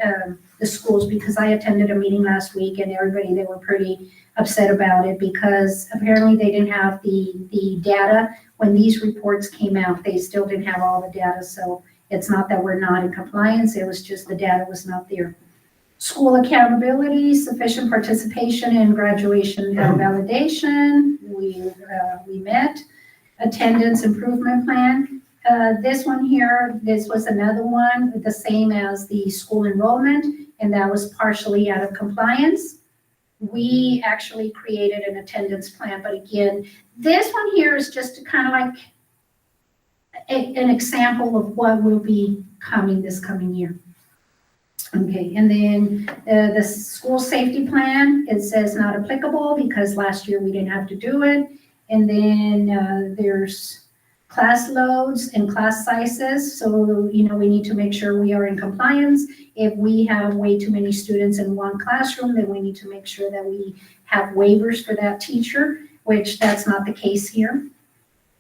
schools, because I attended a meeting last week and everybody, they were pretty upset about it, because apparently they didn't have the data when these reports came out. They still didn't have all the data, so it's not that we're not in compliance, it was just the data was not there. School accountability, sufficient participation in graduation validation, we met. Attendance improvement plan. This one here, this was another one, the same as the school enrollment, and that was partially out of compliance. We actually created an attendance plan, but again, this one here is just kind of like an example of what will be coming this coming year. Okay, and then the school safety plan, it says not applicable because last year we didn't have to do it. And then there's class loads and class sizes. So, we need to make sure we are in compliance. If we have way too many students in one classroom, then we need to make sure that we have waivers for that teacher, which that's not the case here.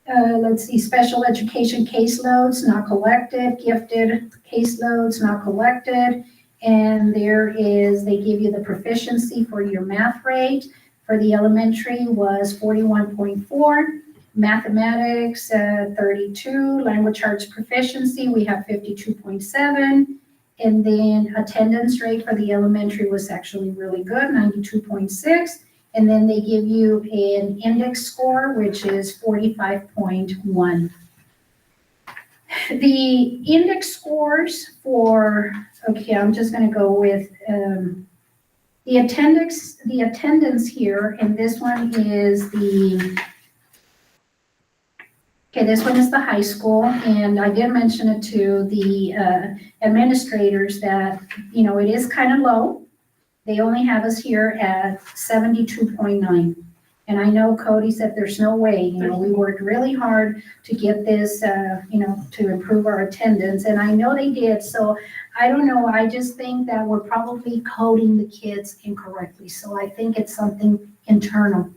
Let's see, special education caseloads not collected, gifted caseloads not collected. And they give you the proficiency for your math rate. For the elementary was 41.4, mathematics 32, language arts proficiency, we have 52.7. And then attendance rate for the elementary was actually really good, 92.6. And then they give you an index score, which is 45.1. The index scores for, okay, I'm just gonna go with, the attendance here, and this one is this one is the high school, and I did mention it to the administrators that, it is kind of low. They only have us here at 72.9. And I know Cody said there's no way, we worked really hard to get this, to improve our attendance, and I know they did, so I don't know, I just think that we're probably coding the kids incorrectly, so I think it's something internal.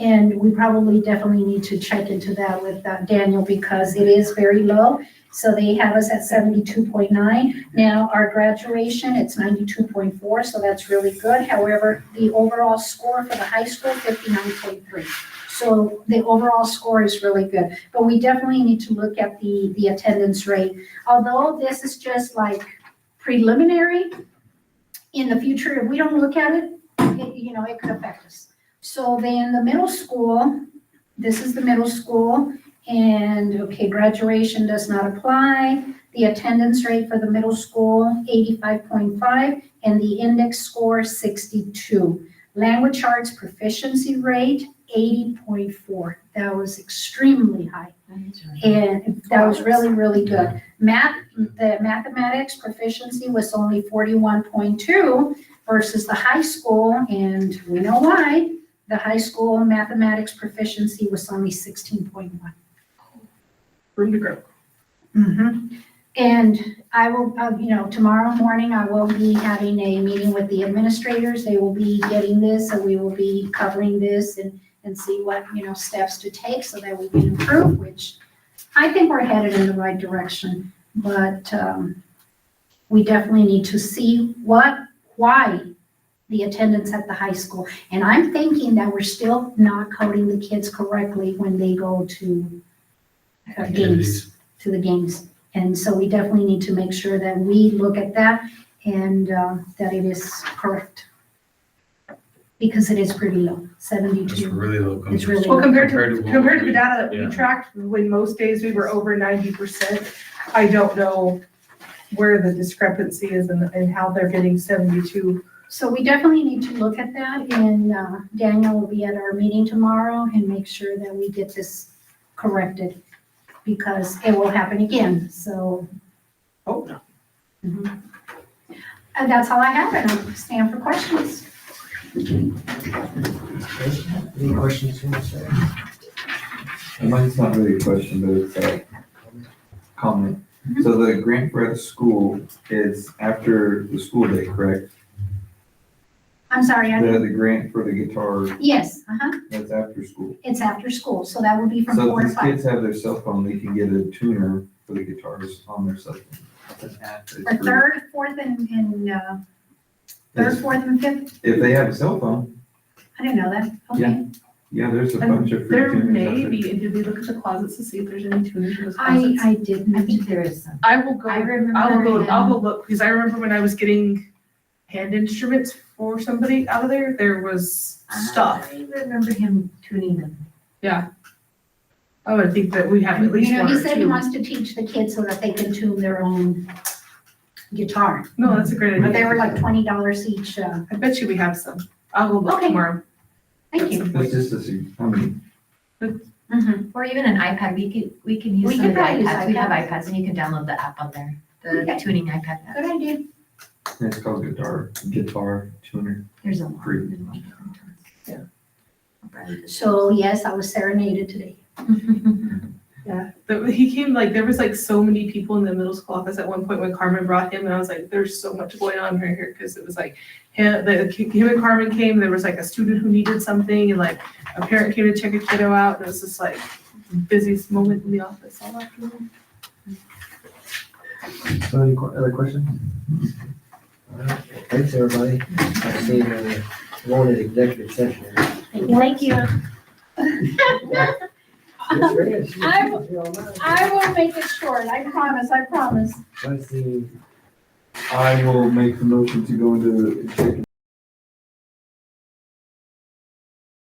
And we probably definitely need to check into that with Daniel, because it is very low. So they have us at 72.9. Now our graduation, it's 92.4, so that's really good. However, the overall score for the high school, 59.3. So the overall score is really good. But we definitely need to look at the attendance rate. Although this is just like preliminary, in the future, if we don't look at it, it could affect us. So then the middle school, this is the middle school, and okay, graduation does not apply. The attendance rate for the middle school, 85.5, and the index score, 62. Language arts proficiency rate, 80.4. That was extremely high. And that was really, really good. The mathematics proficiency was only 41.2 versus the high school, and we know why. The high school mathematics proficiency was only 16.1. Room to grow. Mm-hmm. And I will, tomorrow morning, I will be having a meeting with the administrators. They will be getting this, so we will be covering this and see what, steps to take so that we can improve, which I think we're headed in the right direction. But we definitely need to see why the attendance at the high school. And I'm thinking that we're still not coding the kids correctly when they go to the games. And so we definitely need to make sure that we look at that and that it is correct. Because it is pretty low, 72. It's really low. It's really Well, low. compared to what the we- data that we yeah. tracked, when most days we were over 90%, I don't know where the discrepancy is and how they're getting 72. So we definitely need to look at that, and Daniel will be at our meeting tomorrow and make sure that we get this corrected, because it will happen again, so. Oh, no. Mhm. And that's all I have, and I'll stand for questions. Any questions from the staff? Mine's not really a question, but it's a comment. So the grant for the school is after the school day, correct? I'm sorry, I didn't. The grant for the guitar, Yes, that's after school. it's after school, so that would be from So 4 if to these 5. kids have their cell phone, they can get a tuner for the guitars on their cell phone. For third, fourth, and fifth? If they have a cell phone, I didn't know that, okay. yeah, there's a bunch of free There tuners out may there. be, and did we look at the closets to see if there's any tuners in those closets? I didn't. I think there is some. I will go, I remember I'll go look, because I remember when I was getting hand instruments for somebody out of there was stuff. I remember him tuning them. Yeah. I would think that we have at least one He or said he two. wants to teach the kids so that they can tune their own guitar. No, that's a great idea. But they were like $20 each. I bet you we have some. I'll go look Okay. tomorrow. Thank you. That's just to see how many. Or even an iPad, we can use We some of could the probably use iPads. We have iPads. iPads and you can download the app on there, the Okay. tuning iPad app. Good idea. It's called guitar tuner. There's a lot. Free. So yes, I was serenaded today. Yeah, he came there was so many people in the middle school office at one point when Carmen brought him, and I was like, there's so much going on right here, because it was him and Carmen came, there was a student who needed something, and a parent came to check a kiddo out, and it was just busiest moment in the office all afternoon. So any other questions? All right, thanks, everybody. I see you going to executive session. Thank you. I will make it short. I promise. Let's see. I will make the motion to go into executive